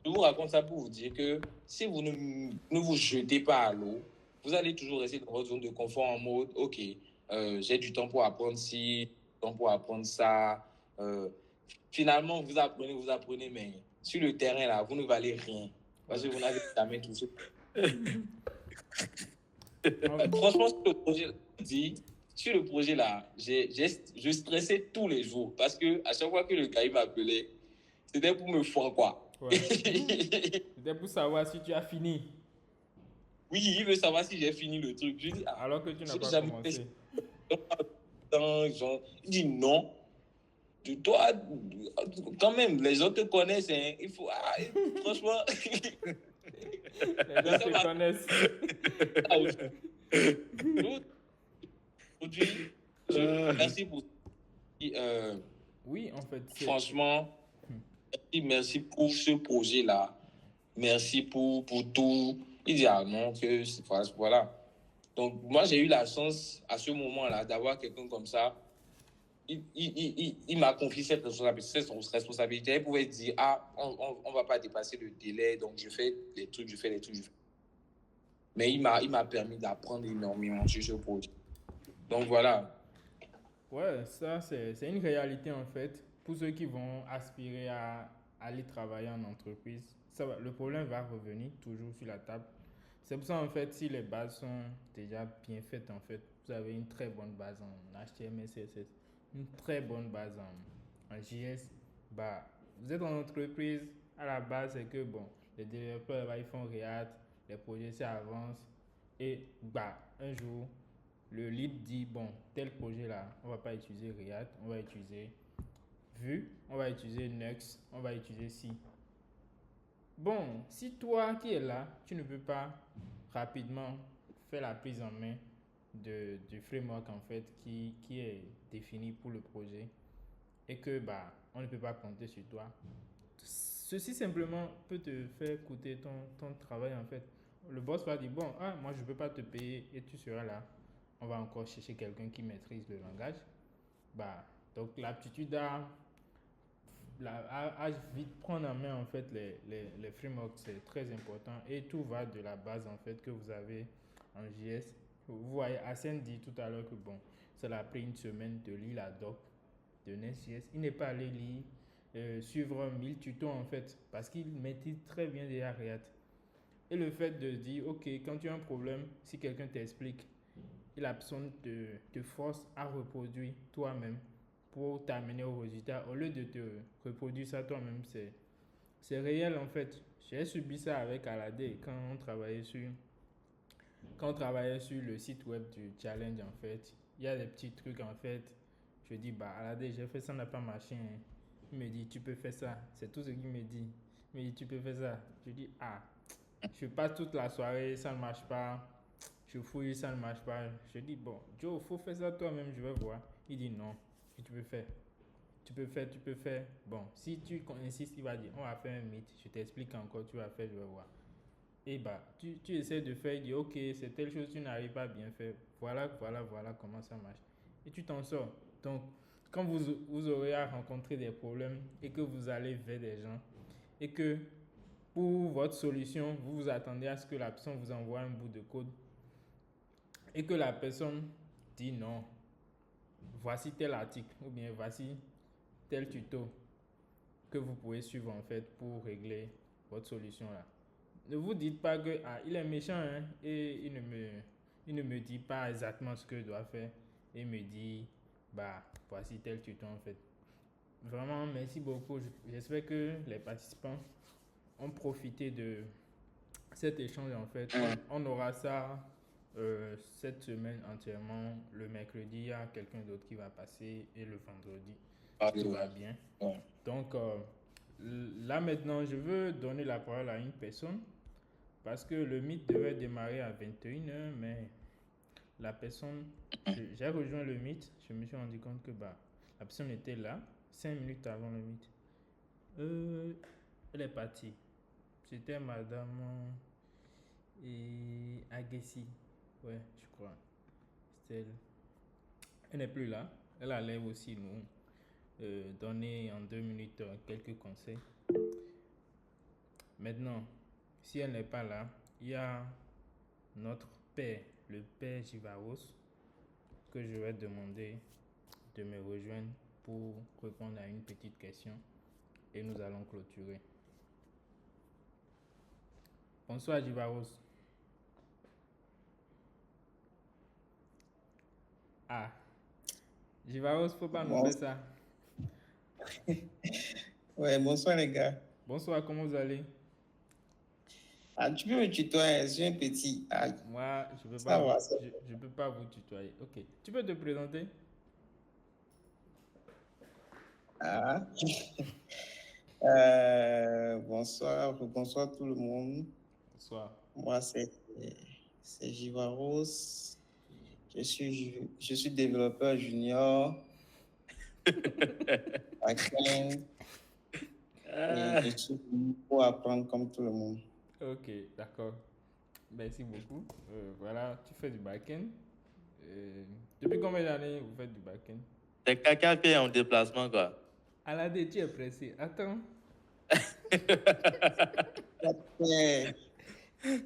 je vous raconte ça pour vous dire que si vous ne vous jetez pas à l'eau, vous allez toujours rester dans votre zone de confort en mode, OK, j'ai du temps pour apprendre ci, du temps pour apprendre ça. Finalement, vous apprenez, mais sur le terrain, là, vous ne valez rien. Parce que vous n'avez jamais touché. Franchement, sur le projet, là, je stressais tous les jours. Parce que à chaque fois que le gars m'appelait, c'était pour me foutre, quoi. Ouais. C'était pour savoir si tu as fini. Oui, il veut savoir si j'ai fini le truc. Je dis, alors que tu n'as pas commencé. Il dit non. Toi, quand même, les gens te connaissent. Hein. Il faut, franchement. Les gens te connaissent. Aujourd'hui, merci pour. Oui, en fait. Franchement, merci pour ce projet-là. Merci pour tout. Il dit, non, que voilà. Donc, moi, j'ai eu la chance à ce moment-là d'avoir quelqu'un comme ça. Il m'a confié cette responsabilité. Il pouvait dire, on ne va pas dépasser le délai, donc je fais les trucs. Mais il m'a permis d'apprendre énormément sur ce projet. Donc, voilà. Ouais, ça, c'est une réalité, en fait. Pour ceux qui vont aspirer à aller travailler en entreprise, le problème va revenir toujours sur la table. C'est pour ça, en fait, si les bases sont déjà bien faites, en fait, vous avez une très bonne base en HTML, CSS, une très bonne base en JS, bah, vous êtes en entreprise, à la base, c'est que, bon, les développeurs, bah, ils font React, les projets, ça avance, et, bah, un jour, le lead dit, bon, tel projet-là, on va pas utiliser React, on va utiliser Vue, on va utiliser Next, on va utiliser C. Bon, si toi qui es là, tu ne peux pas rapidement faire la prise en main du framework en fait qui est défini pour le projet et que bah on ne peut pas compter sur toi, ceci simplement peut te faire coûter ton travail en fait. Le boss va dire bon, moi je ne peux pas te payer et tu seras là. On va encore chercher quelqu'un qui maîtrise le langage. Bah Donc, l'aptitude à vite prendre en main en fait les frameworks, c'est très important et tout va de la base en fait que vous avez en JS. Vous voyez, Hassan dit tout à l'heure que bon, ça l'a pris une semaine de lire la doc de Nest.js. Il n'est pas allé lire, suivre 1000 tutos en fait parce qu'il maîtrise très bien déjà React. Et le fait de dire, ok, quand tu as un problème, si quelqu'un t'explique, et la personne te force à reproduire toi-même pour t'amener au résultat, au lieu de te reproduire ça toi-même, c'est réel en fait. J'ai subi ça avec Alade quand on travaillait sur le site web du challenge en fait. Il y a des petits trucs en fait. Je dis, bah Alade, j'ai fait ça, n'a pas marché. Hein. Il me dit, tu peux faire ça. C'est tout ce qu'il me dit. Il me dit, tu peux faire ça. Je dis, ah, je passe toute la soirée, ça ne marche pas. Je fouille, ça ne marche pas. Je dis, bon, Joe, faut faire ça toi-même, je vais voir. Il dit non, et tu peux faire. Tu peux faire, tu peux faire. Bon, si tu insistes, il va dire, on va faire un meet. Je t'explique encore, tu vas faire, je vais voir. Et bah, tu essaies de faire, il dit, ok, c'est telle chose, tu n'arrives pas à bien faire. Voilà comment ça marche. Et tu t'en sors. Donc, quand vous aurez à rencontrer des problèmes et que vous allez vers des gens et que pour votre solution, vous vous attendez à ce que la personne vous envoie un bout de code et que la personne dit non, voici tel article ou bien voici tel tuto que vous pouvez suivre en fait pour régler votre solution là. Ne vous dites pas que ah, il est méchant hein, et il ne me dit pas exactement ce que je dois faire et me dit bah voici tel tuto en fait. Vraiment merci beaucoup. J'espère que les participants ont profité de cet échange en fait. On aura ça cette semaine entièrement. Le mercredi, il y a quelqu'un d'autre qui va passer et le vendredi, tout va bien. Donc là maintenant, je veux donner la parole à une personne parce que le meet devait démarrer à 21h, mais la personne, j'ai rejoint le meet, je me suis rendu compte que bah, la personne était là 5 minutes avant le meet. Elle est partie. C'était madame Agessi. Ouais, je crois. C'était elle. Elle n'est plus là. Elle allait aussi nous donner en 2 minutes quelques conseils. Maintenant, si elle n'est pas là, il y a notre père, le père Jivaros, que je vais demander de me rejoindre pour répondre à une petite question et nous allons clôturer. Bonsoir Jivaros. Ah, Jivaros, faut pas nous faire ça. Ouais, bonsoir les gars. Bonsoir, comment vous allez? Ah, tu peux me tutoyer, je suis un petit. Ah, moi, je peux pas vous tutoyer. Ok, tu peux te présenter? Ah. Bonsoir tout le monde. Bonsoir. Moi, c'est Jivaros. Je suis développeur junior. backend, et je suis venu pour apprendre comme tout le monde. Ok, d'accord. Merci beaucoup. Voilà, tu fais du back-end. Depuis combien d'années vous faites du back-end? C'est quelqu'un qui est en déplacement, quoi. Alade, tu es pressé. Attends.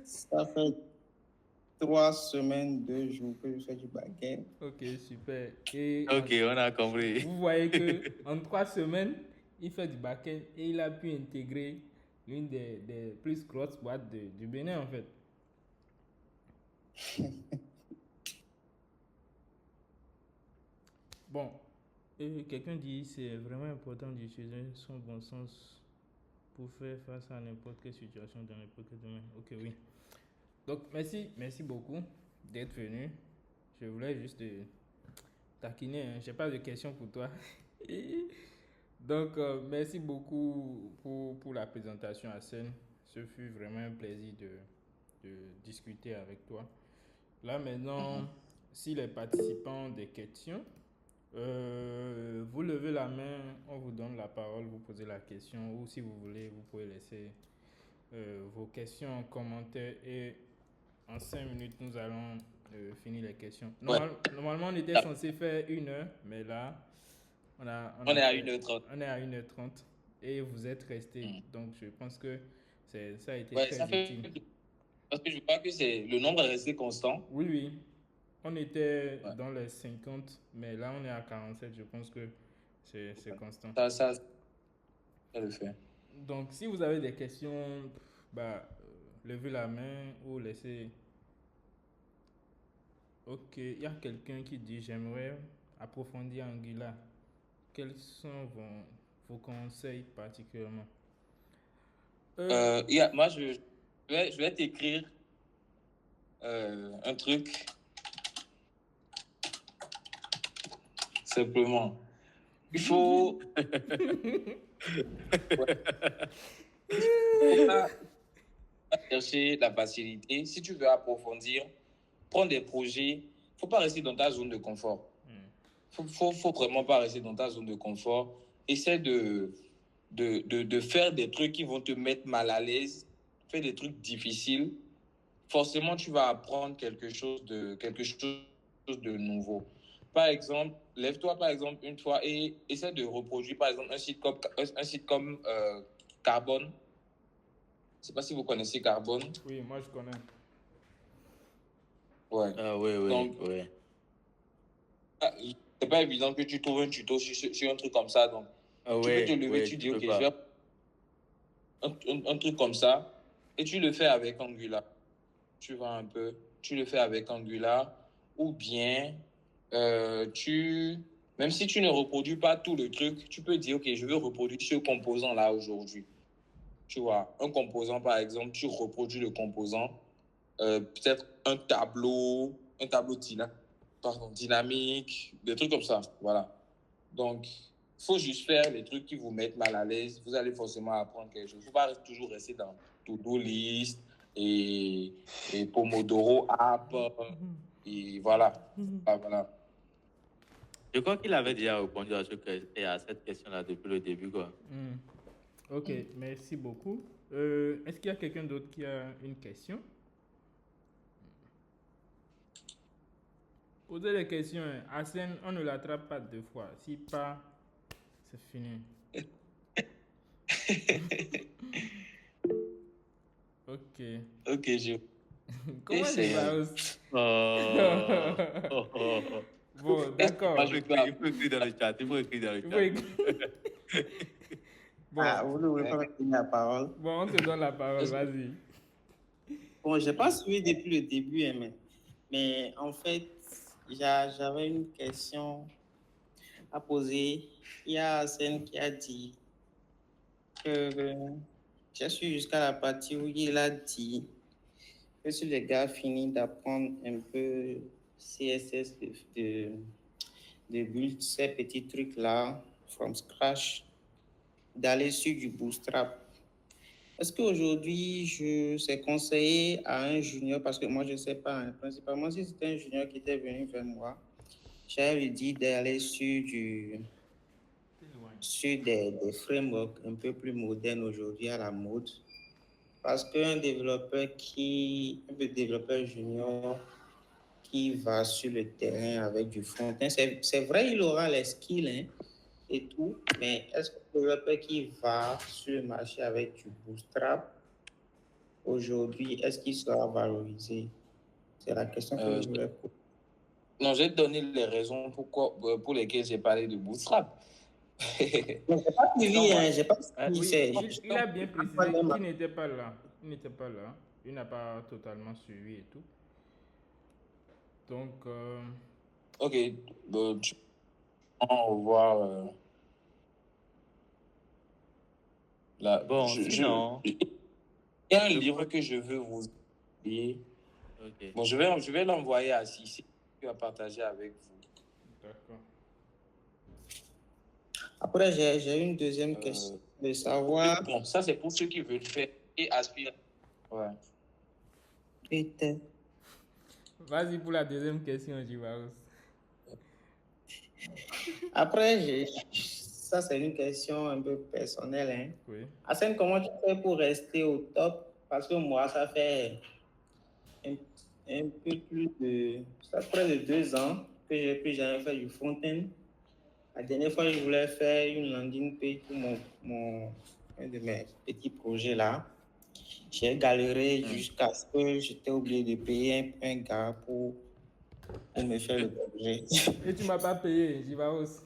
Ça fait 3 semaines, 2 jours que je fais du back-end. Ok, super. Et ok, on a compris. Vous voyez qu'en 3 semaines, il fait du back-end et il a pu intégrer l'une des plus grosses boîtes du Bénin, en fait. Bon, quelqu'un dit c'est vraiment important d'utiliser son bon sens pour faire face à n'importe quelle situation dans n'importe quel domaine. Ok, oui. Donc, merci beaucoup d'être venu. Je voulais juste taquiner, hein. J'ai pas de questions pour toi. Donc, merci beaucoup pour la présentation, Hassan. Ce fut vraiment un plaisir de discuter avec toi. Là, maintenant, si les participants ont des questions, vous levez la main, on vous donne la parole, vous posez la question, ou si vous voulez, vous pouvez laisser vos questions en commentaire et en 5 minutes, nous allons finir les questions. Normalement, on était censé faire 1 heure, mais là, On est à 1h30. On est à 1h30 et vous êtes resté. Donc, je pense que ça a été Ouais, très ça fait. utile. Parce que je vois que le nombre est resté constant. Oui, oui. On était Ouais. dans les 50, mais là, on est à 47. Je pense que c'est constant. Ça le fait. Donc, si vous avez des questions, levez la main ou laissez. Ok, il y a quelqu'un qui dit j'aimerais approfondir Anguilla. Quels sont vos conseils particulièrement? Moi, je vais t'écrire un truc simplement. Il faut. Faut pas chercher la facilité. Si tu veux approfondir, prends des projets. Faut pas rester dans ta zone de confort. Faut vraiment pas rester dans ta zone de confort. Essaie de faire des trucs qui vont te mettre mal à l'aise. Fais des trucs difficiles. Forcément, tu vas apprendre quelque chose de nouveau. Par exemple, lève-toi par exemple une fois et essaie de reproduire par exemple un site comme Carbone. Je ne sais pas si vous connaissez Carbone. Oui, moi je connais. Ouais. Ah oui, oui, Donc, oui. c'est pas évident que tu trouves un tuto sur un truc comme ça. Donc, tu peux te lever, tu dis, ok, je vais faire un truc comme ça et tu le fais avec Angular. Tu vas un peu, tu le fais avec Angular ou bien même si tu ne reproduis pas tout le truc, tu peux dire, ok, je veux reproduire ce composant-là aujourd'hui. Tu vois, un composant, par exemple, tu reproduis le composant, peut-être un tableau dynamique, des trucs comme ça. Voilà. Donc, il faut juste faire les trucs qui vous mettent mal à l'aise. Vous allez forcément apprendre quelque chose. Il ne faut pas toujours rester dans To-Do List et Pomodoro App. Et voilà. Voilà. Je crois qu'il avait déjà répondu à cette question-là depuis le début, quoi. Ok, merci beaucoup. Est-ce qu'il y a quelqu'un d'autre qui a une question? Posez les questions. Arsène, on ne l'attrape pas 2 fois. Si pas, c'est fini. Ok. Ok, Comment je vais Oh. Bon, d'accord. Il faut écrire dans le chat. Bon. Ah, vous ne voulez pas me donner la parole? Bon, on te donne la parole, vas-y. Bon, je n'ai pas suivi depuis le début, hein, mais en fait, j'avais une question à poser. Il y a Arsène qui a dit que j'ai su jusqu'à la partie où il a dit que si les gars finissent d'apprendre un peu CSS, de build ces petits trucs-là, from scratch, d'aller sur du Bootstrap. Est-ce qu'aujourd'hui, c'est conseillé à un junior, parce que moi, je ne sais pas, hein, principalement si c'était un junior qui était venu vers moi, j'avais lui dit d'aller sur des frameworks un peu plus modernes aujourd'hui à la mode, parce qu'un développeur junior qui va sur le terrain avec du front-end, c'est vrai, il aura les skills, hein, et tout, mais est-ce que le développeur qui va sur le marché avec du Bootstrap, aujourd'hui, est-ce qu'il sera valorisé? C'est la question que je voulais poser. Non, j'ai donné les raisons pour lesquelles j'ai parlé de Bootstrap. Je n'ai pas suivi, hein, j'ai pas suivi. Oui, il a bien précisé qu'il n'était pas là. Il n'était pas là. Il n'a pas totalement suivi et tout. Donc, ok, on va voir. Bon, sinon... Il y a un livre que je veux vous envoyer. Okay. Bon, je vais l'envoyer à Cissé, qui va partager avec vous. D'accord. Après, j'ai une deuxième question de savoir. Bon, ça, c'est pour ceux qui veulent faire et aspirer. Ouais. Vas-y pour la deuxième question, Jivaos. Après, ça, c'est une question un peu personnelle. Hein. Oui. Arsène, comment tu fais pour rester au top? Parce que moi, ça fait un peu plus de... Ça fait près de 2 ans que j'ai plus jamais fait du front-end. La dernière fois, je voulais faire une landing page pour un de mes petits projets là. J'ai galéré jusqu'à ce que j'étais obligé de payer un gars pour me faire le projet. Et tu m'as pas payé, Jivaos.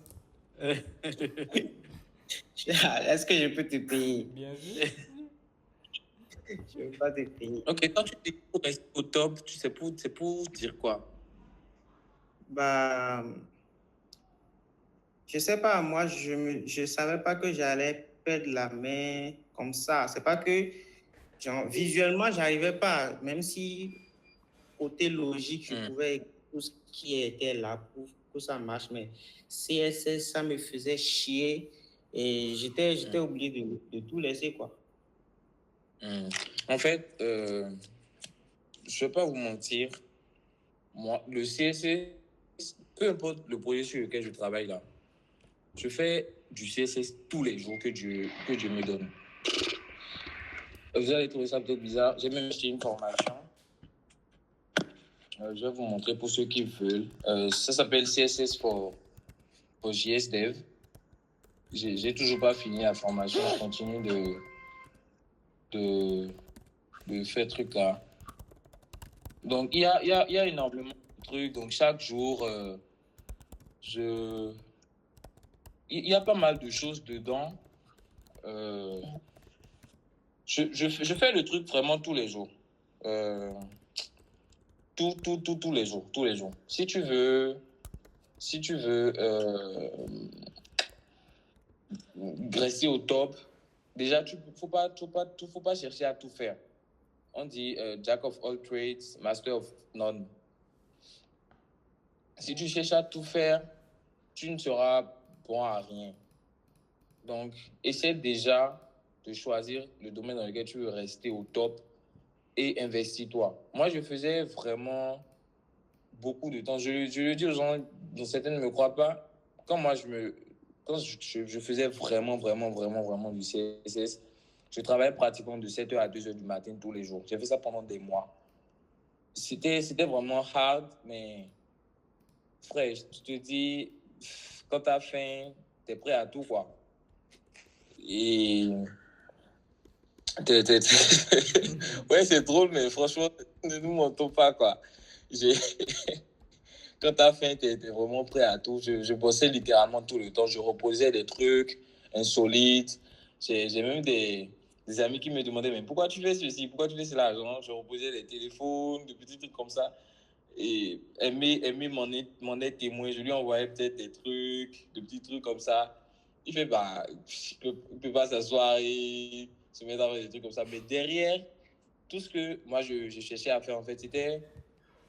Est-ce que je peux te payer? Bien sûr. Je ne veux pas te payer. Ok, quand tu dis pour rester au top, c'est pour dire quoi? Bah, je sais pas, moi, je savais pas que j'allais perdre la main comme ça. C'est pas que, genre, visuellement, j'arrivais pas, même si côté logique, je pouvais tout ce qui était là pour que ça marche, mais CSS, ça me faisait chier et j'étais obligé de tout laisser, quoi. En fait, je ne vais pas vous mentir, moi, le CSS, peu importe le projet sur lequel je travaille là, je fais du CSS tous les jours que Dieu me donne. Vous allez trouver ça peut-être bizarre. J'ai même acheté une formation. Je vais vous montrer pour ceux qui veulent. Ça s'appelle CSS for JS Dev. J'ai toujours pas fini la formation. Je continue de faire truc là. Donc, il y a énormément de trucs. Donc, chaque jour, il y a pas mal de choses dedans. Je fais le truc vraiment tous les jours. Tous les jours. Tous les jours. Si tu veux rester au top, déjà, faut pas chercher à tout faire. On dit Jack of all trades, master of none. Si tu cherches à tout faire, tu ne seras bon à rien. Donc, essaie déjà de choisir le domaine dans lequel tu veux rester au top et investis-toi. Moi, je faisais vraiment beaucoup de temps. Je le dis aux gens, dont certains ne me croient pas, quand je faisais vraiment du CSS, je travaillais pratiquement de 7h à 2h du matin tous les jours. J'ai fait ça pendant des mois. C'était vraiment hard, mais frère, je te dis, quand tu as faim, tu es prêt à tout, quoi. Et ouais, c'est drôle, mais franchement, ne nous mentons pas, quoi. Quand t'as faim, t'es vraiment prêt à tout. Je bossais littéralement tout le temps. Je reposais des trucs insolites. J'ai même des amis qui me demandaient, mais pourquoi tu fais ceci? Pourquoi tu fais cela? Genre, je reposais des téléphones, des petits trucs comme ça. Et Aimé m'en est témoin. Je lui envoyais peut-être des trucs, des petits trucs comme ça. Il fait, bah, il peut pas s'asseoir et se mettre à faire des trucs comme ça. Mais derrière, tout ce que moi, je cherchais à faire, en fait, c'était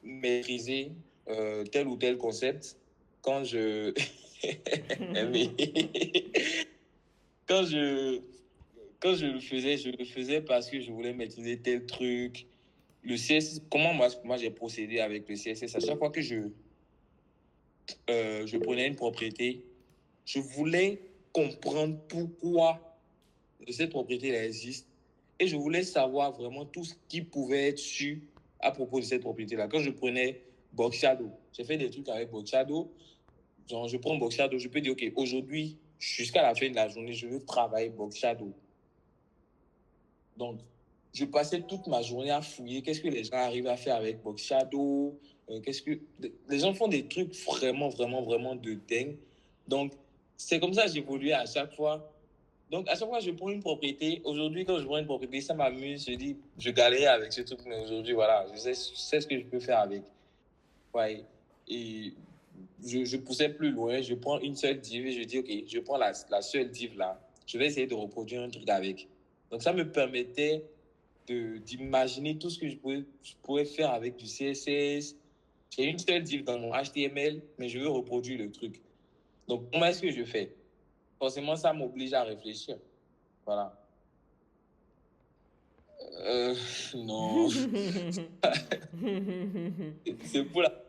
maîtriser tel ou tel concept. Quand je... quand je le faisais parce que je voulais maîtriser tel truc. Le CSS, comment moi j'ai procédé avec le CSS? À chaque fois que je prenais une propriété, je voulais comprendre pourquoi cette propriété existe et je voulais savoir vraiment tout ce qui pouvait être su à propos de cette propriété-là. Quand je prenais Box Shadow, j'ai fait des trucs avec Box Shadow. Genre, je prends Box Shadow, je peux dire, OK, aujourd'hui, jusqu'à la fin de la journée, je veux travailler Box Shadow. Donc, je passais toute ma journée à fouiller qu'est-ce que les gens arrivent à faire avec Box Shadow. Les gens font des trucs vraiment de dingue. Donc, c'est comme ça que j'évoluais à chaque fois. Donc, à chaque fois que je prends une propriété, aujourd'hui, quand je prends une propriété, ça m'amuse. Je dis, je galérais avec ce truc, mais aujourd'hui, voilà, je sais ce que je peux faire avec. Ouais. Et je poussais plus loin. Je prends une seule div et je dis, OK, je prends la seule div là. Je vais essayer de reproduire un truc avec. Donc, ça me permettait d'imaginer tout ce que je pouvais faire avec du CSS. J'ai une seule div dans mon HTML, mais je veux reproduire le truc. Donc, comment est-ce que je fais? Forcément, ça m'oblige à réfléchir. Voilà. Non. C'est pour la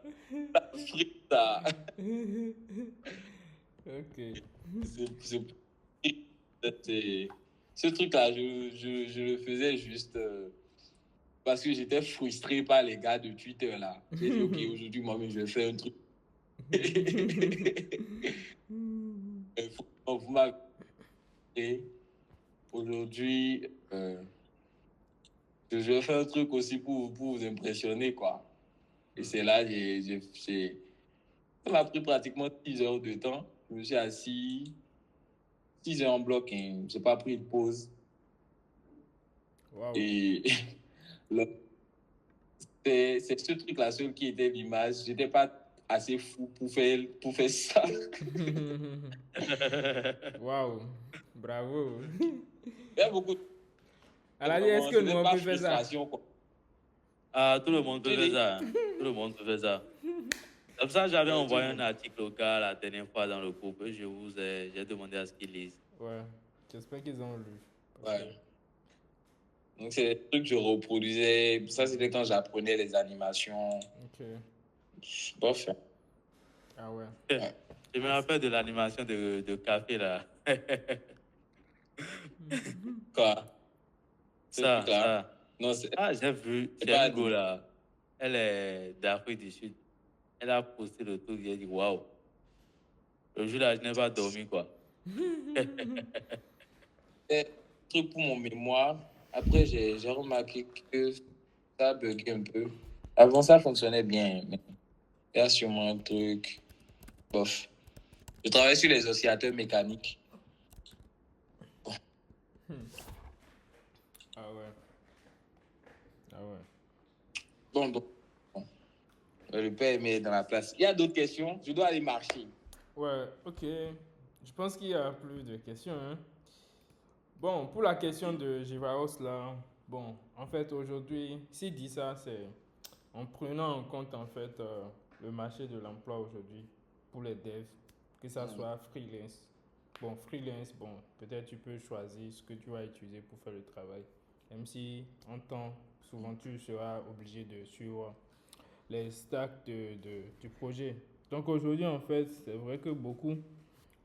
frite, ça. Ok. Ce truc-là, je le faisais juste parce que j'étais frustré par les gars de Twitter, là. J'ai dit, OK, aujourd'hui, moi, je vais faire un truc. vous m'avez aujourd'hui, je vais faire un truc aussi pour vous impressionner, quoi. Et c'est là, ça m'a pris pratiquement 6 heures de temps. Je me suis assis 6 heures en bloc et je n'ai pas pris de pause. Waouh. Et c'est ce truc-là seul qui était l'image. Je n'étais pas assez fou pour faire ça. Waouh. Bravo. Il y a beaucoup de... Alors, est-ce que nous, on pas peut faire ça? frustration, quoi. Ah, tout le monde peut J'ai faire dit- ça. Tout le monde peut faire ça. Comme ça, j'avais envoyé un article au gars la dernière fois dans le groupe. J'ai demandé à ce qu'ils lisent. Ouais. J'espère qu'ils ont lu. Ouais. Donc, c'est des trucs que je reproduisais. Ça, c'était quand j'apprenais les animations. Ok. Bof. Ah ouais. Ouais. Je me rappelle de l'animation de café là. Quoi? Ce Ça, truc-là. ça. Non, c'est Ah, j'ai vu. C'est C'est pas un go là. Elle est d'Afrique du Sud. Elle a posté le truc. J'ai dit waouh. Le jour là, je n'ai pas dormi quoi. un truc pour mon mémoire. Après, j'ai remarqué que ça buguait un peu. Avant, ça fonctionnait bien, mais il y a sûrement un truc. Bof. Je travaille sur les oscillateurs mécaniques. Ah ouais. Ah ouais. Donc, le père est dans la place. Il y a d'autres questions? Je dois aller marcher. Ouais, ok. Je pense qu'il y a plus de questions, hein. Bon, pour la question de Givaos là, bon, en fait aujourd'hui, s'il dit ça, c'est en prenant en compte en fait le marché de l'emploi aujourd'hui pour les devs, que ça soit freelance. Bon, freelance, bon, peut-être tu peux choisir ce que tu vas utiliser pour faire le travail. Même si en temps, souvent tu seras obligé de suivre les stacks du projet. Donc aujourd'hui, en fait, c'est vrai que beaucoup,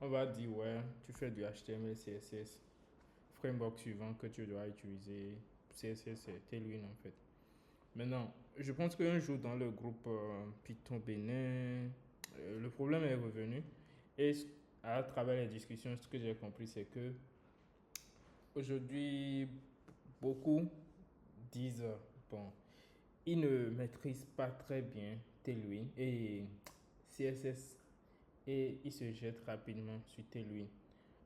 on va dire, ouais, tu fais du HTML, CSS, framework suivant que tu dois utiliser, CSS, c'est Tailwind en fait. Maintenant, je pense qu'un jour dans le groupe Python Bénin, le problème est revenu. Et à travers les discussions, ce que j'ai compris, c'est que aujourd'hui, beaucoup disent, bon, ils ne maîtrisent pas très bien Tailwind et CSS et ils se jettent rapidement sur Tailwind.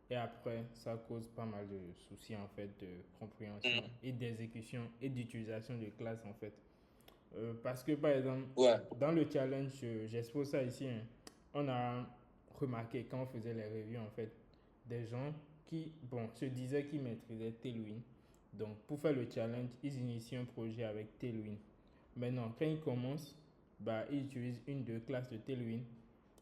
Et après, ça cause pas mal de soucis en fait de compréhension et d'exécution et d'utilisation de classes en fait. Parce que par exemple, Ouais. dans le challenge, j'expose ça ici, hein, on a remarqué quand on faisait les reviews en fait, des gens qui bon, se disaient qu'ils maîtrisaient Tailwind. Donc pour faire le challenge, ils initient un projet avec Tailwind. Maintenant, quand ils commencent, bah, ils utilisent une de classes de Tailwind.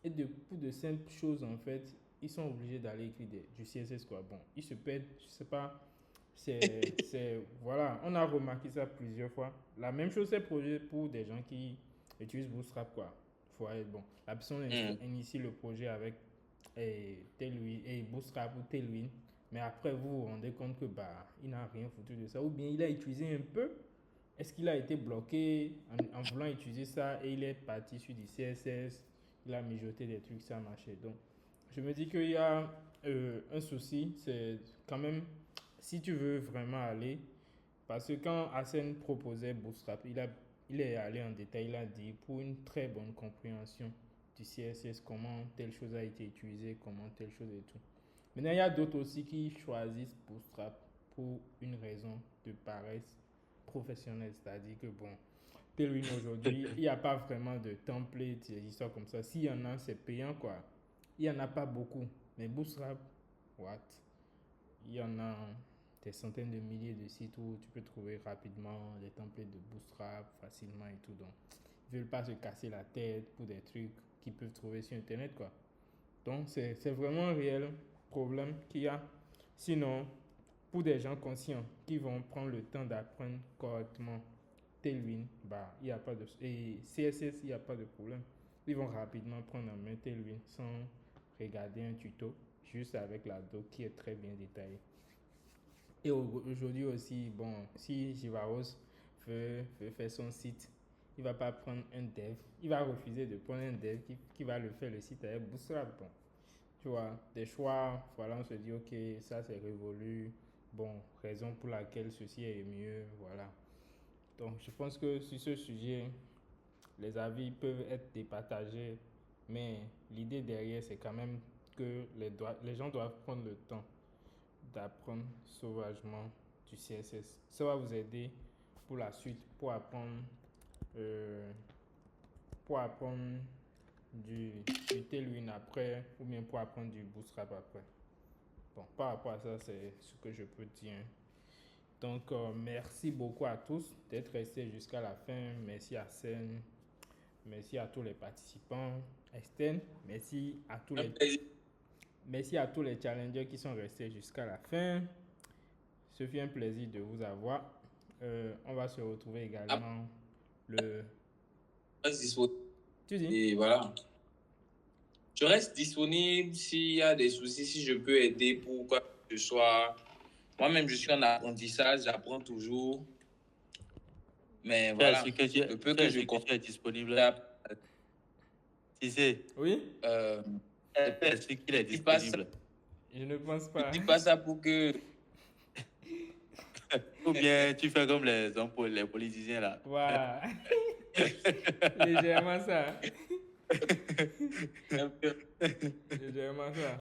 Et pour de simples choses, en fait, ils sont obligés d'aller écrire du CSS, quoi. Bon, ils se perdent, je sais pas. Voilà, on a remarqué ça plusieurs fois. La même chose, c'est pour des gens qui utilisent Bootstrap, quoi. Bon, la personne initie le projet avec Tailwind et Bootstrap ou Tailwind. Mais après, vous vous rendez compte que, bah, il n'a rien foutu de ça. Ou bien il a utilisé un peu. Est-ce qu'il a été bloqué en voulant utiliser ça et il est parti sur du CSS, il a mijoté des trucs, ça a marché. Donc, je me dis qu'il y a un souci, c'est quand même, si tu veux vraiment aller, parce que quand Asen proposait Bootstrap, il est allé en détail, il a dit pour une très bonne compréhension du CSS, comment telle chose a été utilisée, comment telle chose et tout. Maintenant, il y a d'autres aussi qui choisissent Bootstrap pour une raison de paresse professionnelle, c'est-à-dire que bon, Tailwind aujourd'hui, il n'y a pas vraiment de template, des histoires comme ça. S'il y en a, c'est payant quoi. Il n'y en a pas beaucoup. Mais Bootstrap, what? Il y en a des centaines de milliers de sites où tu peux trouver rapidement des templates de Bootstrap facilement et tout. Donc, ils ne veulent pas se casser la tête pour des trucs qu'ils peuvent trouver sur Internet quoi. Donc, c'est vraiment un réel problème qu'il y a. Sinon, pour des gens conscients qui vont prendre le temps d'apprendre correctement Tailwind, bah, il y a pas de et CSS, il n'y a pas de problème. Ils vont rapidement prendre en main Tailwind sans regarder un tuto, juste avec la doc qui est très bien détaillée. Et aujourd'hui aussi, bon, si Givaos veut faire son site, il va pas prendre un dev, il va refuser de prendre un dev qui va le faire le site avec Bootstrap. Bon, Tu vois, des choix, voilà, on se dit, ok, ça c'est révolu. Bon, raison pour laquelle ceci est mieux, voilà. Donc, je pense que sur ce sujet, les avis peuvent être départagés, mais l'idée derrière, c'est quand même que les gens doivent prendre le temps d'apprendre sauvagement du CSS. Ça va vous aider pour la suite, euh, pour apprendre du Tailwind après, ou bien pour apprendre du Bootstrap après. Bon, par rapport à ça, c'est ce que je peux dire. Donc, merci beaucoup à tous d'être restés jusqu'à la fin. Merci à Sen, merci à tous les participants externes, merci à tous les challengers qui sont restés jusqu'à la fin. Ce fut un plaisir de vous avoir. On va se retrouver également le... Tu dis? Et voilà. Je reste disponible s'il y a des soucis, si je peux aider pour quoi que ce soit. Moi-même, je suis en apprentissage, j'apprends toujours. Mais voilà, le peu que je suis disponible. Tu sais? Oui? Est-ce qu'il est disponible? Je ne pense pas. Je dis pas ça pour que... Ou bien tu fais comme les politiciens là. Voilà. Légèrement ça. Légèrement ça.